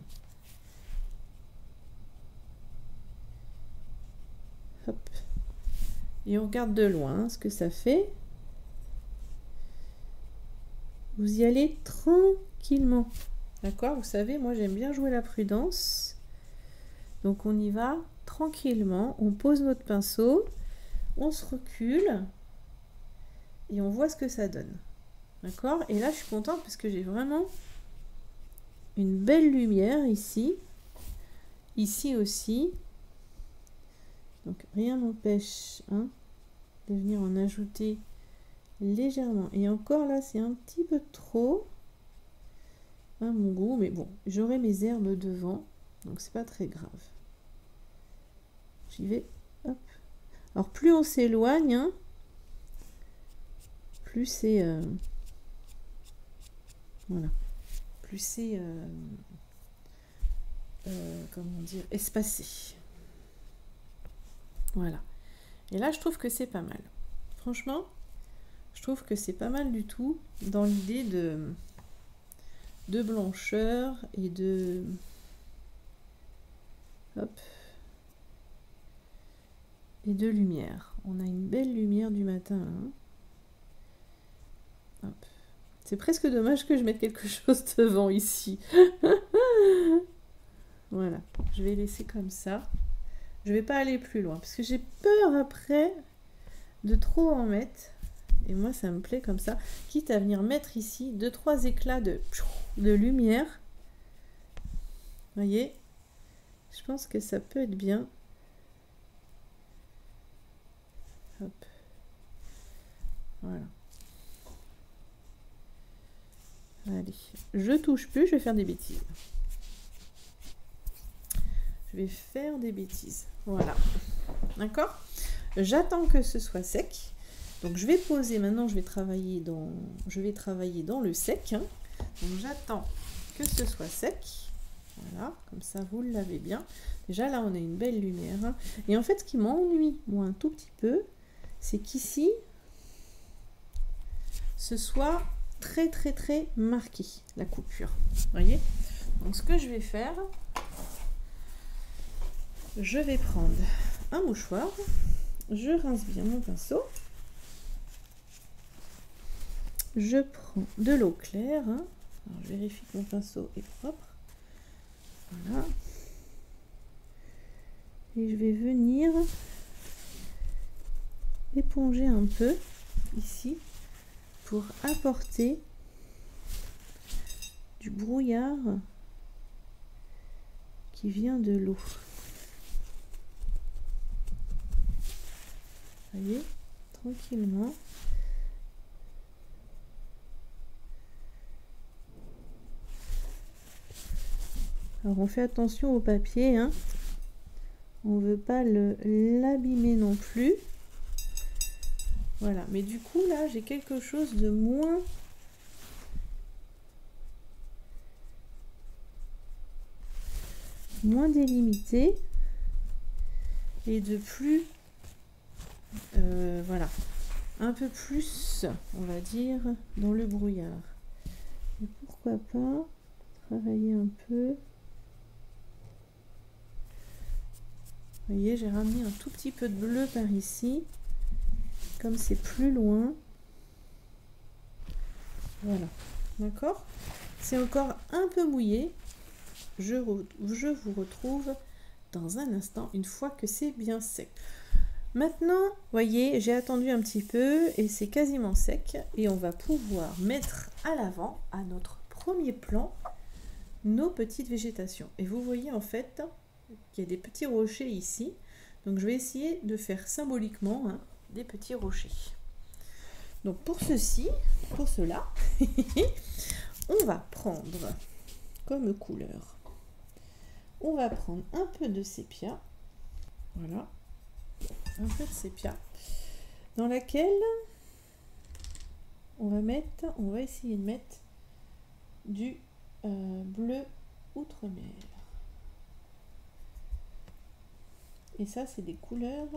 Hop. Et on regarde de loin ce que ça fait. Vous y allez tranquillement. D'accord? Vous savez, moi j'aime bien jouer la prudence. Donc on y va tranquillement. On pose notre pinceau. On se recule. Et on voit ce que ça donne. D'accord? Et là je suis contente parce que j'ai vraiment une belle lumière ici. Ici aussi. Donc rien n'empêche hein, de venir en ajouter légèrement. Et encore là, c'est un petit peu trop à mon goût. Mais bon, j'aurai mes herbes devant. Donc c'est pas très grave. J'y vais. Hop. Alors plus on s'éloigne, hein, plus c'est... voilà. Plus c'est... comment dire, espacé. Voilà. Et là, je trouve que c'est pas mal. Franchement, je trouve que c'est pas mal du tout dans l'idée de blancheur et de... Hop. Et de lumière. On a une belle lumière du matin. Hein. Hop. C'est presque dommage que je mette quelque chose devant ici. Voilà. Je vais laisser comme ça. Je vais pas aller plus loin parce que j'ai peur après de trop en mettre. Et moi, ça me plaît comme ça. Quitte à venir mettre ici 2-3 éclats de lumière. Vous voyez? Je pense que ça peut être bien. Hop. Voilà. Allez. Je touche plus, je vais faire des bêtises. Je vais faire des bêtises. Voilà. D'accord? J'attends que ce soit sec. Donc je vais poser, maintenant je vais travailler dans le sec. Hein. Donc j'attends que ce soit sec. Voilà, comme ça vous l'avez bien. Déjà là on a une belle lumière. Hein. Et en fait ce qui m'ennuie, moi un tout petit peu, c'est qu'ici, ce soit très marqué, la coupure. Vous voyez? Donc ce que je vais faire, je vais prendre un mouchoir, je rince bien mon pinceau, je prends de l'eau claire, hein. Alors, je vérifie que mon pinceau est propre, voilà, et je vais venir éponger un peu ici pour apporter du brouillard qui vient de l'eau. Voyez, tranquillement. Alors on fait attention au papier, hein. On veut pas l'abîmer non plus. Voilà, mais du coup là j'ai quelque chose de moins délimité et de plus voilà, un peu plus, on va dire, dans le brouillard. Et pourquoi pas travailler un peu. Vous voyez, j'ai ramené un tout petit peu de bleu par ici, comme c'est plus loin. Voilà, d'accord. C'est encore un peu mouillé. Je vous retrouve dans un instant, une fois que c'est bien sec. Maintenant, voyez, j'ai attendu un petit peu et c'est quasiment sec. Et on va pouvoir mettre à l'avant, à notre premier plan, nos petites végétations. Et vous voyez en fait qu'il y a des petits rochers ici. Donc je vais essayer de faire symboliquement des petits rochers. Donc pour cela, on va prendre comme couleur, on va prendre un peu de sépia. Voilà, un peu de sépia, dans laquelle on va essayer de mettre du bleu outre-mer. Et ça, c'est des couleurs.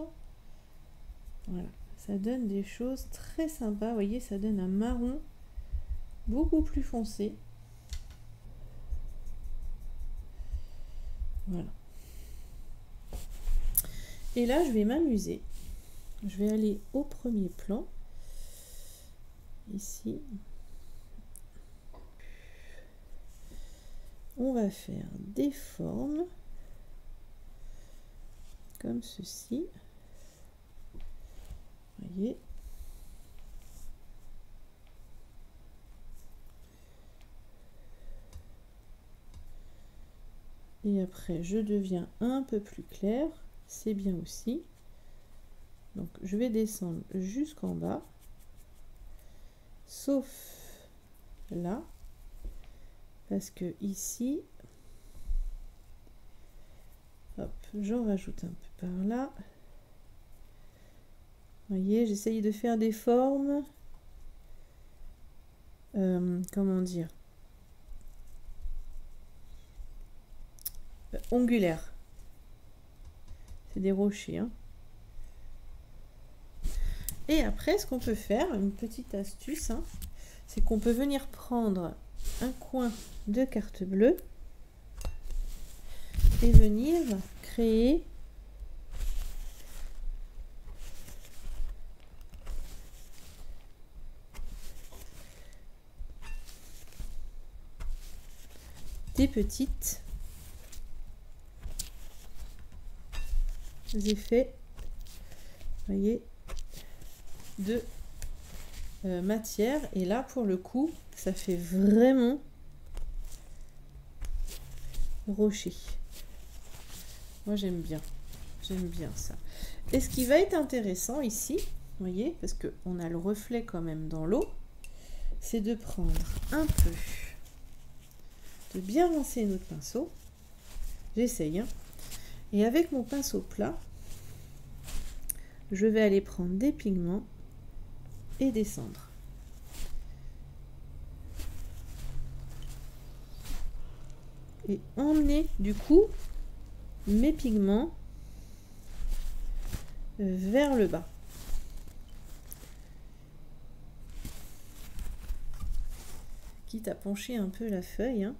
Voilà, ça donne des choses très sympas. Vous voyez, ça donne un marron beaucoup plus foncé. Voilà. Et là, je vais m'amuser. Je vais aller au premier plan. Ici. On va faire des formes. Comme ceci. Vous voyez. Et après, je deviens un peu plus clair. C'est bien aussi. Donc, je vais descendre jusqu'en bas. Sauf là. Parce que ici, hop, j'en rajoute un peu par là. Vous voyez, j'essaye de faire des formes. Comment dire, ongulaires. C'est des rochers. Hein. Et après, ce qu'on peut faire, une petite astuce, hein, c'est qu'on peut venir prendre un coin de carte bleue et venir créer des petites effets, voyez, de matière. Et là, pour le coup, ça fait vraiment rocher. Moi, j'aime bien ça. Et ce qui va être intéressant ici, vous voyez, parce que on a le reflet quand même dans l'eau, c'est de prendre un peu, de bien rincer notre pinceau. J'essaye, hein. Et avec mon pinceau plat, je vais aller prendre des pigments et descendre. Et emmener du coup mes pigments vers le bas. Quitte à pencher un peu la feuille. Hein.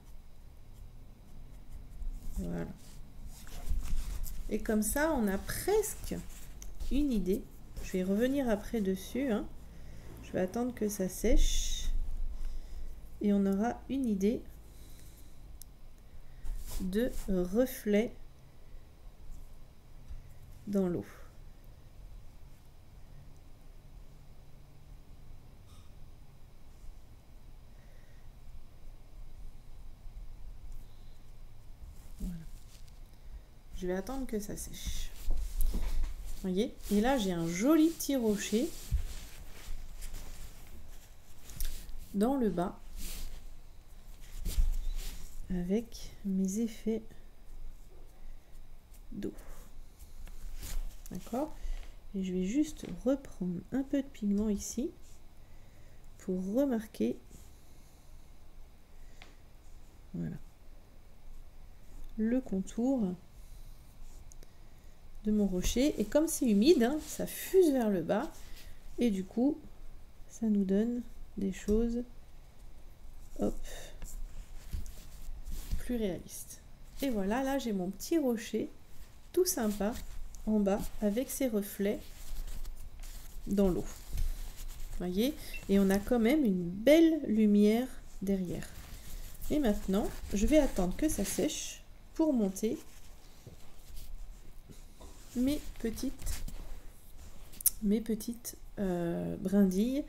Voilà. Et comme ça, on a presque une idée. Je vais revenir après dessus. Hein. Je vais attendre que ça sèche. Et on aura une idée de reflet dans l'eau. Voilà. Je vais attendre que ça sèche. Vous voyez? Et là, j'ai un joli petit rocher dans le bas avec mes effets d'eau. D'accord? Et je vais juste reprendre un peu de pigment ici pour remarquer, voilà, le contour de mon rocher. Et comme c'est humide, hein, ça fuse vers le bas et du coup ça nous donne des choses, hop, plus réalistes. Et voilà, là j'ai mon petit rocher tout sympa en bas avec ses reflets dans l'eau, voyez, et on a quand même une belle lumière derrière. Et maintenant je vais attendre que ça sèche pour monter mes petites brindilles,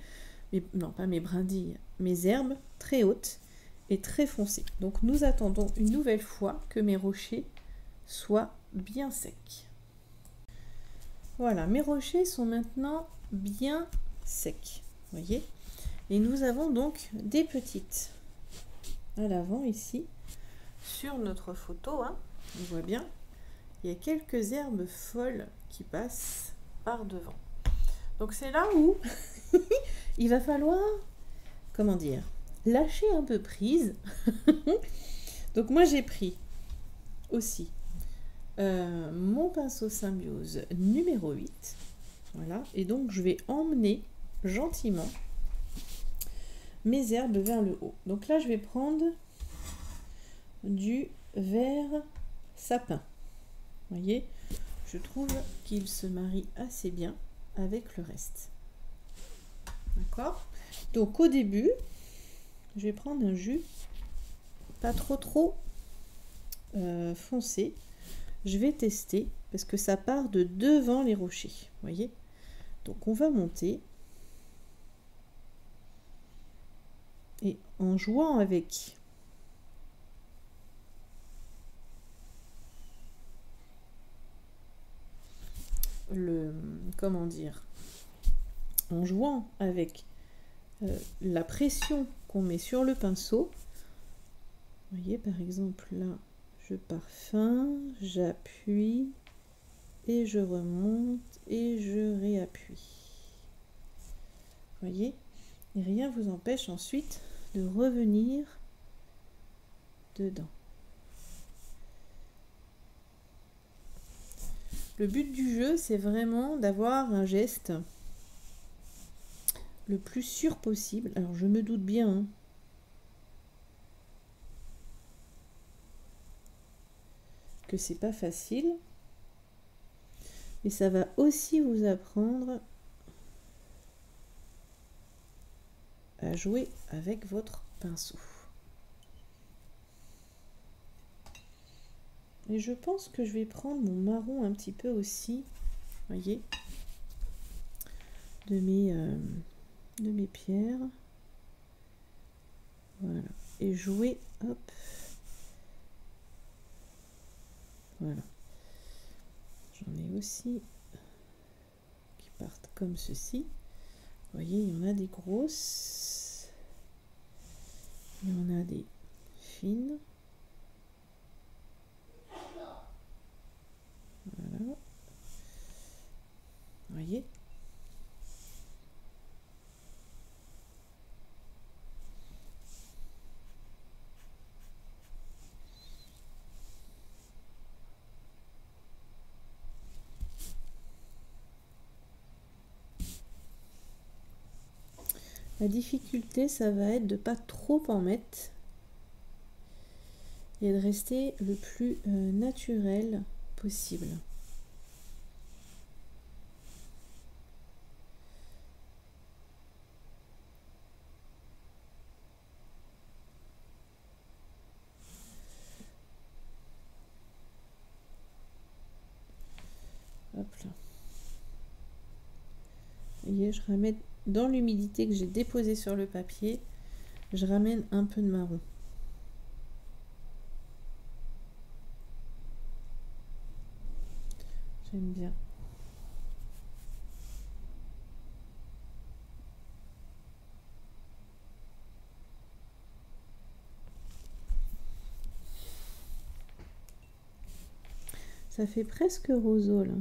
non pas mes brindilles, mes herbes très hautes et très foncées. Donc nous attendons une nouvelle fois que mes rochers soient bien secs. Voilà, mes rochers sont maintenant bien secs, voyez. Et nous avons donc des petites à l'avant ici sur notre photo, hein, on voit bien. Il y a quelques herbes folles qui passent par devant. Donc c'est là où il va falloir, comment dire, lâcher un peu prise. Donc moi j'ai pris aussi mon pinceau Symbiose numéro 8. Voilà, et donc je vais emmener gentiment mes herbes vers le haut. Donc là je vais prendre du vert sapin. Vous voyez, je trouve qu'il se marie assez bien avec le reste. D'accord? Donc au début, je vais prendre un jus pas trop foncé. Je vais tester parce que ça part de devant les rochers. Vous voyez? Donc on va monter. Et en jouant avec le, comment dire, en jouant avec la pression qu'on met sur le pinceau, vous voyez par exemple là, je pars fin, j'appuie et je remonte et je réappuie. Vous voyez, et rien vous empêche ensuite de revenir dedans. Le but du jeu, c'est vraiment d'avoir un geste le plus sûr possible. Alors je me doute bien hein, que c'est pas facile, mais ça va aussi vous apprendre à jouer avec votre pinceau. Et je pense que je vais prendre mon marron un petit peu aussi, voyez, de mes pierres. Voilà. Et jouer, hop. Voilà. J'en ai aussi qui partent comme ceci. Vous voyez, il y en a des grosses. Il y en a des fines. Voilà. Vous voyez? La difficulté, ça va être de ne pas trop en mettre et de rester le plus naturel possible. Hop là. Vous voyez, je ramène dans l'humidité que j'ai déposée sur le papier, je ramène un peu de marron. J'aime bien. Ça fait presque roseau là.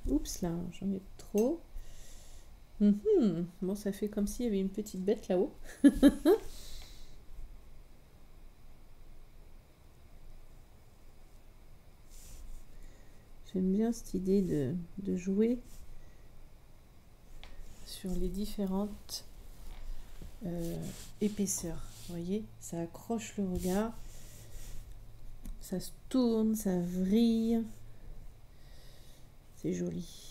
Oups là, j'en mets trop. Bon, ça fait comme s'il y avait une petite bête là-haut. J'aime bien cette idée de jouer sur les différentes épaisseurs. Vous voyez, ça accroche le regard, ça se tourne, ça vrille. C'est joli.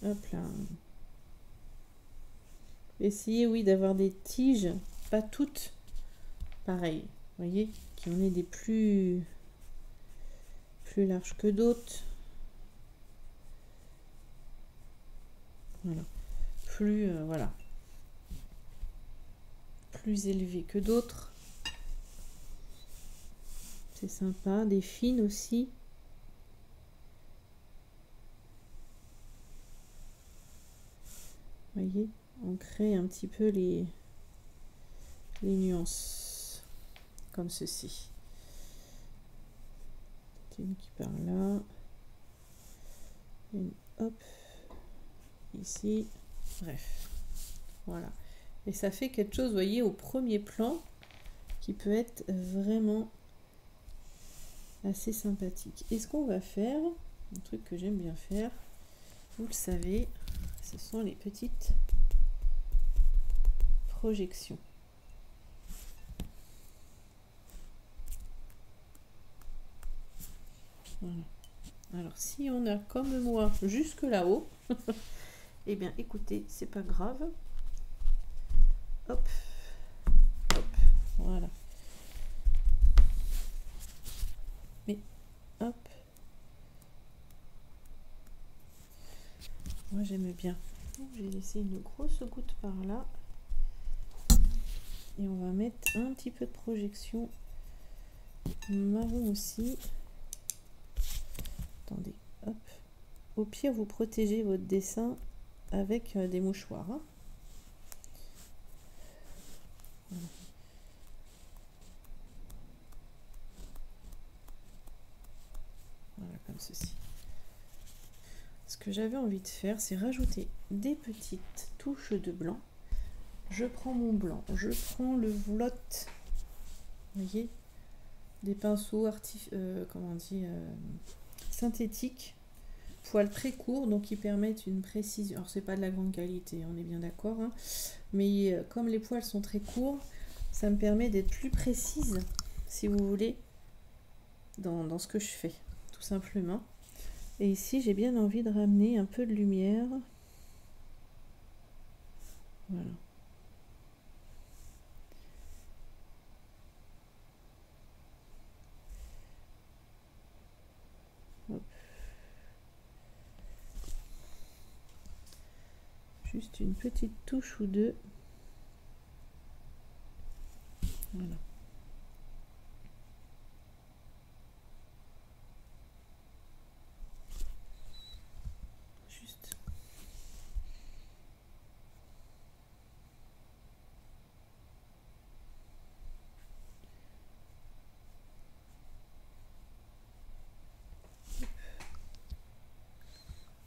Hop là. Essayez, oui, d'avoir des tiges, pas toutes pareilles. Vous voyez, qui en est des plus larges que d'autres. Voilà. Voilà. Plus élevées que d'autres. C'est sympa. Des fines aussi. Vous voyez, on crée un petit peu les nuances. Comme ceci. Une qui part là. Une hop. Ici. Bref. Voilà. Et ça fait quelque chose, vous voyez, au premier plan qui peut être vraiment assez sympathique. Et ce qu'on va faire, un truc que j'aime bien faire, vous le savez, ce sont les petites projections. Voilà. Alors si on a comme moi jusque là-haut, eh bien écoutez, c'est pas grave. Hop, hop, voilà. Mais hop. Moi j'aime bien. J'ai laissé une grosse goutte par là. Et on va mettre un petit peu de projection marron aussi. Attendez, hop. Au pire, vous protégez votre dessin avec des mouchoirs. Hein. Voilà. Voilà, comme ceci. Ce que j'avais envie de faire, c'est rajouter des petites touches de blanc. Je prends mon blanc, je prends le Vlot, vous voyez, des pinceaux synthétiques, poils très courts, donc qui permettent une précision. Alors c'est pas de la grande qualité, on est bien d'accord, hein, mais comme les poils sont très courts, ça me permet d'être plus précise, si vous voulez, dans ce que je fais, tout simplement. Et ici, j'ai bien envie de ramener un peu de lumière. Voilà. Hop. Juste une petite touche ou deux. Voilà. Juste.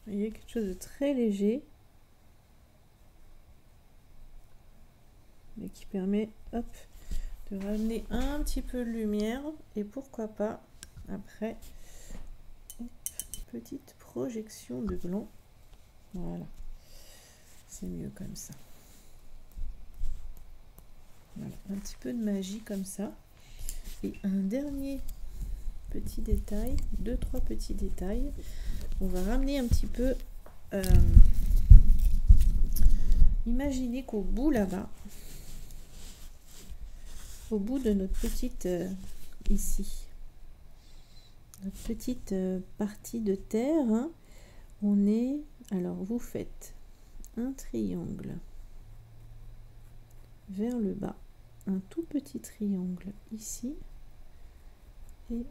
Vous voyez, quelque chose de très léger. Mais qui permet, hop, de ramener un petit peu de lumière. Et pourquoi pas, après, hop, petite projection de blanc. Voilà. C'est mieux comme ça. Voilà, un petit peu de magie comme ça. Et un dernier petit détail, 2-3 petits détails. On va ramener un petit peu. Imaginez qu'au bout là-bas, au bout de notre petite ici, notre petite partie de terre, hein, on est. Alors vous faites un triangle vers le bas un tout petit triangle ici et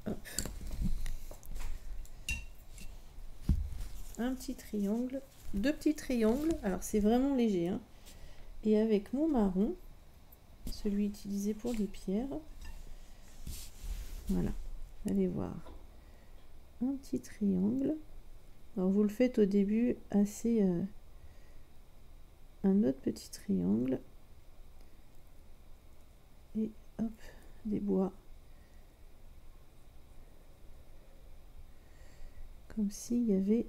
hop, un petit triangle, deux petits triangles, alors c'est vraiment léger, hein. Et avec mon marron, celui utilisé pour les pierres, voilà, allez voir, un petit triangle. Alors vous le faites au début assez, un autre petit triangle, et hop, des bois, comme s'il y avait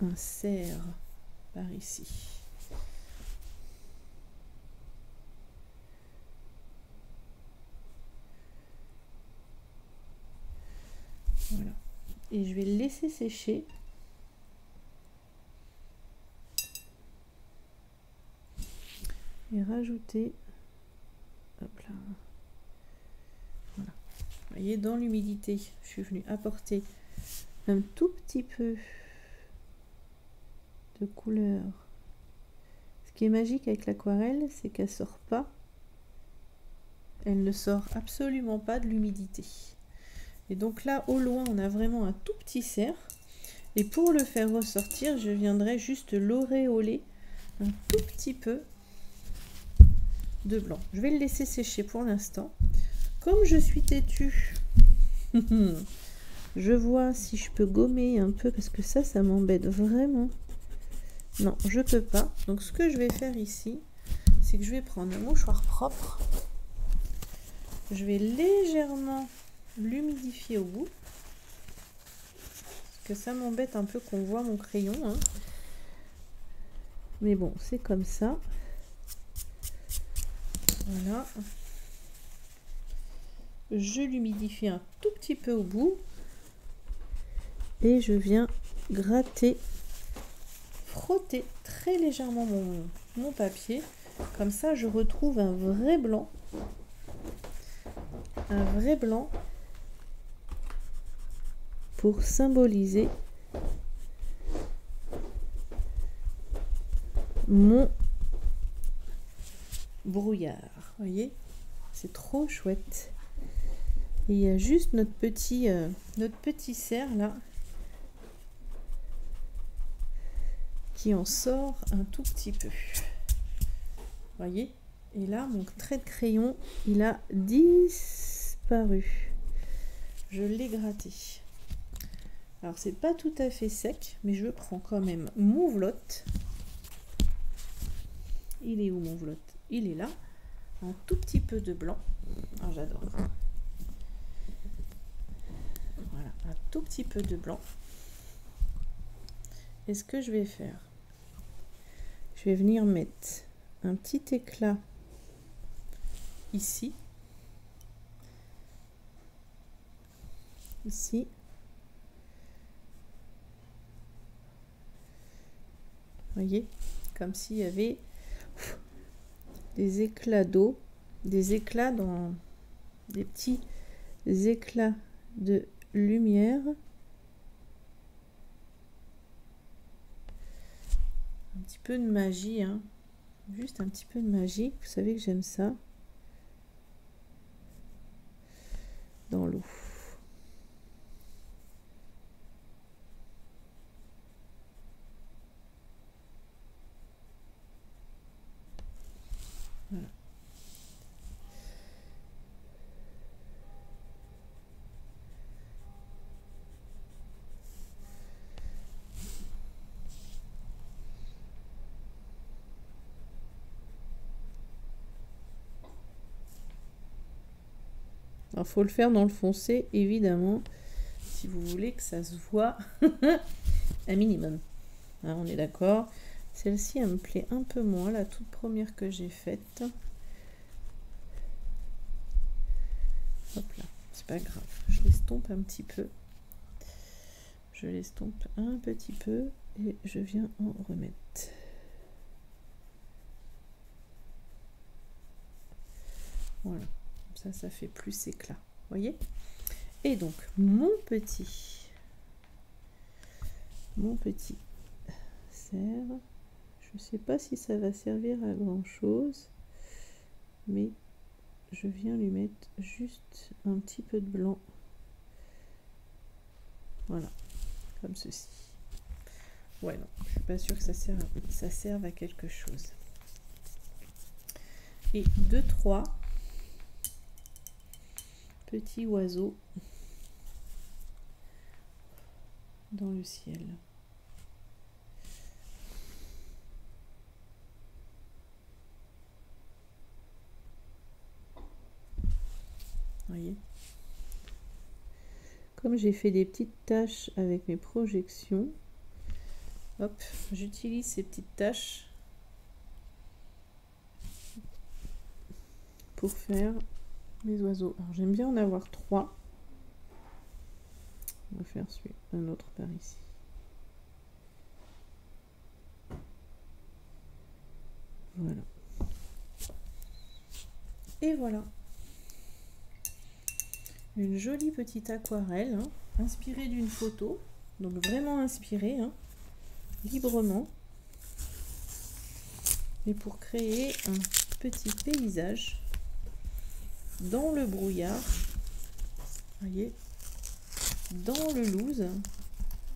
un cerf par ici. Voilà. Et je vais le laisser sécher. Et rajouter, hop là, voilà. Vous voyez, dans l'humidité, je suis venue apporter un tout petit peu de couleur. Ce qui est magique avec l'aquarelle, c'est qu'elle sort pas, elle ne sort absolument pas de l'humidité. Et donc là, au loin, on a vraiment un tout petit cerf. Et pour le faire ressortir, je viendrai juste l'auréoler un tout petit peu de blanc. Je vais le laisser sécher pour l'instant. Comme je suis têtue, je vois si je peux gommer un peu parce que ça m'embête vraiment. Non, je peux pas. Donc ce que je vais faire ici, c'est que je vais prendre un mouchoir propre. Je vais légèrement l'humidifier au bout. Parce que ça m'embête un peu qu'on voit mon crayon, hein. Mais bon, c'est comme ça. Voilà. Je l'humidifie un tout petit peu au bout. Et je viens gratter, frotter très légèrement mon papier. Comme ça, je retrouve un vrai blanc. Un vrai blanc pour symboliser mon brouillard. Vous voyez, c'est trop chouette. Et il y a juste notre petit cerf là qui en sort un tout petit peu. Vous voyez, et là mon trait de crayon il a disparu. Je l'ai gratté. Alors c'est pas tout à fait sec, mais je prends quand même mon veloute. Il est où mon veloute? Il est là. Un tout petit peu de blanc. Ah, j'adore. Voilà, un tout petit peu de blanc. Et ce que je vais faire, je vais venir mettre un petit éclat ici. Ici. Vous voyez, comme s'il y avait des éclats d'eau, des éclats dans des petits éclats de lumière. Un petit peu de magie, hein. Juste un petit peu de magie. Vous savez que j'aime ça. Dans l'eau. Voilà. Alors, faut le faire dans le foncé, évidemment, si vous voulez que ça se voit un minimum. Hein, on est d'accord. Celle-ci, elle me plaît un peu moins, la toute première que j'ai faite. Hop là, c'est pas grave. Je l'estompe un petit peu. Je l'estompe un petit peu et je viens en remettre. Voilà. Ça fait plus éclat. Voyez? Et donc, mon petit cerf, je sais pas si ça va servir à grand chose, mais je viens lui mettre juste un petit peu de blanc. Voilà, comme ceci. Ouais, non, je suis pas sûre que ça serve à quelque chose. Et 2-3 petits oiseaux dans le ciel. Voyez, comme j'ai fait des petites taches avec mes projections, hop, j'utilise ces petites taches pour faire mes oiseaux. Alors j'aime bien en avoir 3. On va faire un autre par ici. Voilà. Et voilà. Une jolie petite aquarelle, hein, inspirée d'une photo. Donc vraiment inspirée, hein, librement. Et pour créer un petit paysage dans le brouillard. Voyez, dans le loose,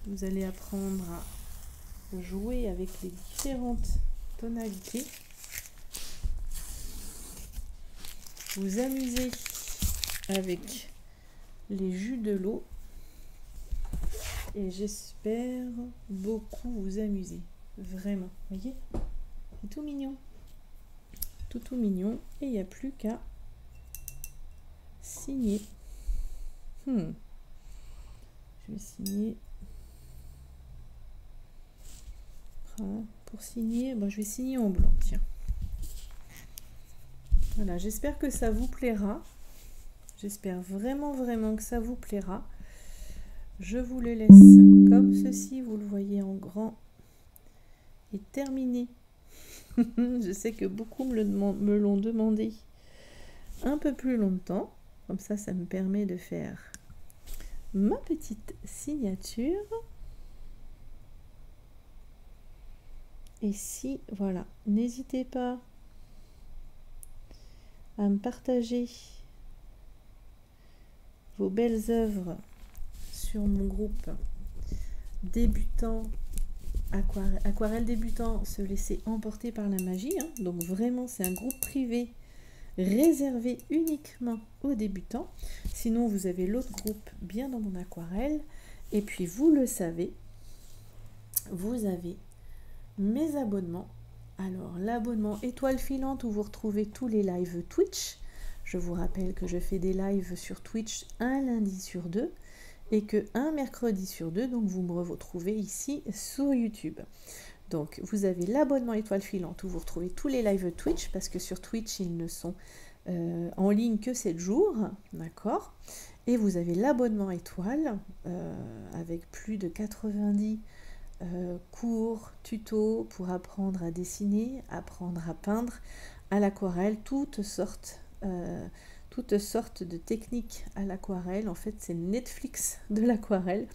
vous allez apprendre à jouer avec les différentes tonalités. Vous amuser avec les jus de l'eau. Et j'espère beaucoup vous amuser. Vraiment, voyez, c'est tout mignon. Tout mignon. Et il n'y a plus qu'à signer. Je vais signer. Pour signer, je vais signer en blanc, tiens. Voilà, j'espère que ça vous plaira. J'espère vraiment que ça vous plaira. Je vous le laisse comme ceci, vous le voyez en grand. Et terminé. Je sais que beaucoup me l'ont demandé un peu plus longtemps. Comme ça me permet de faire ma petite signature. Et si, voilà, n'hésitez pas à me partager vos belles œuvres sur mon groupe débutant, aquarelle débutant, se laisser emporter par la magie, hein. Donc vraiment, c'est un groupe privé réservé uniquement aux débutants. Sinon, vous avez l'autre groupe bien dans mon aquarelle. Et puis, vous le savez, vous avez mes abonnements. Alors, l'abonnement étoile filante où vous retrouvez tous les lives Twitch. Je vous rappelle que je fais des lives sur Twitch un lundi sur 2 et que un mercredi sur 2, donc vous me retrouvez ici sur YouTube. Donc, vous avez l'abonnement étoile filante où vous retrouvez tous les lives Twitch, parce que sur Twitch, ils ne sont en ligne que 7 jours, d'accord. Et vous avez l'abonnement étoile avec plus de 90 cours, tutos pour apprendre à dessiner, apprendre à peindre à l'aquarelle, toutes sortes de techniques à l'aquarelle. En fait, c'est Netflix de l'aquarelle.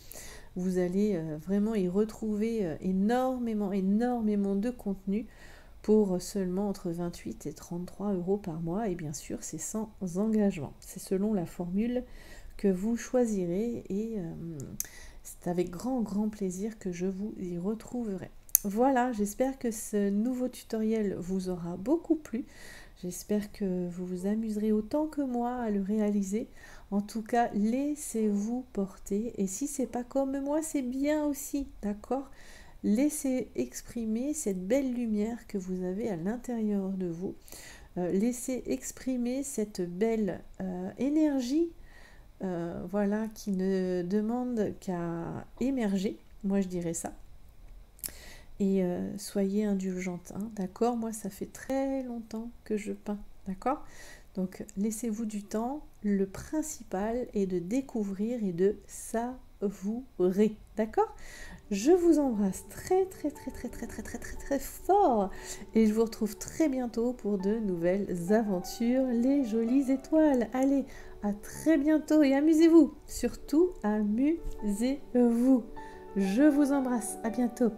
Vous allez vraiment y retrouver énormément de contenu pour seulement entre 28 et 33 € par mois. Et bien sûr, c'est sans engagement. C'est selon la formule que vous choisirez et c'est avec grand plaisir que je vous y retrouverai. Voilà, j'espère que ce nouveau tutoriel vous aura beaucoup plu. J'espère que vous vous amuserez autant que moi à le réaliser. En tout cas, laissez-vous porter. Et si c'est pas comme moi, c'est bien aussi, d'accord? Laissez exprimer cette belle lumière que vous avez à l'intérieur de vous. Laissez exprimer cette belle énergie, voilà, qui ne demande qu'à émerger. Moi, je dirais ça. Et soyez indulgente, hein, d'accord? Moi, ça fait très longtemps que je peins, d'accord? Donc, laissez-vous du temps. Le principal est de découvrir et de savourer, d'accord? Je vous embrasse très fort et je vous retrouve très bientôt pour de nouvelles aventures, les jolies étoiles. Allez, à très bientôt et amusez-vous. Surtout, amusez-vous. Je vous embrasse. À bientôt.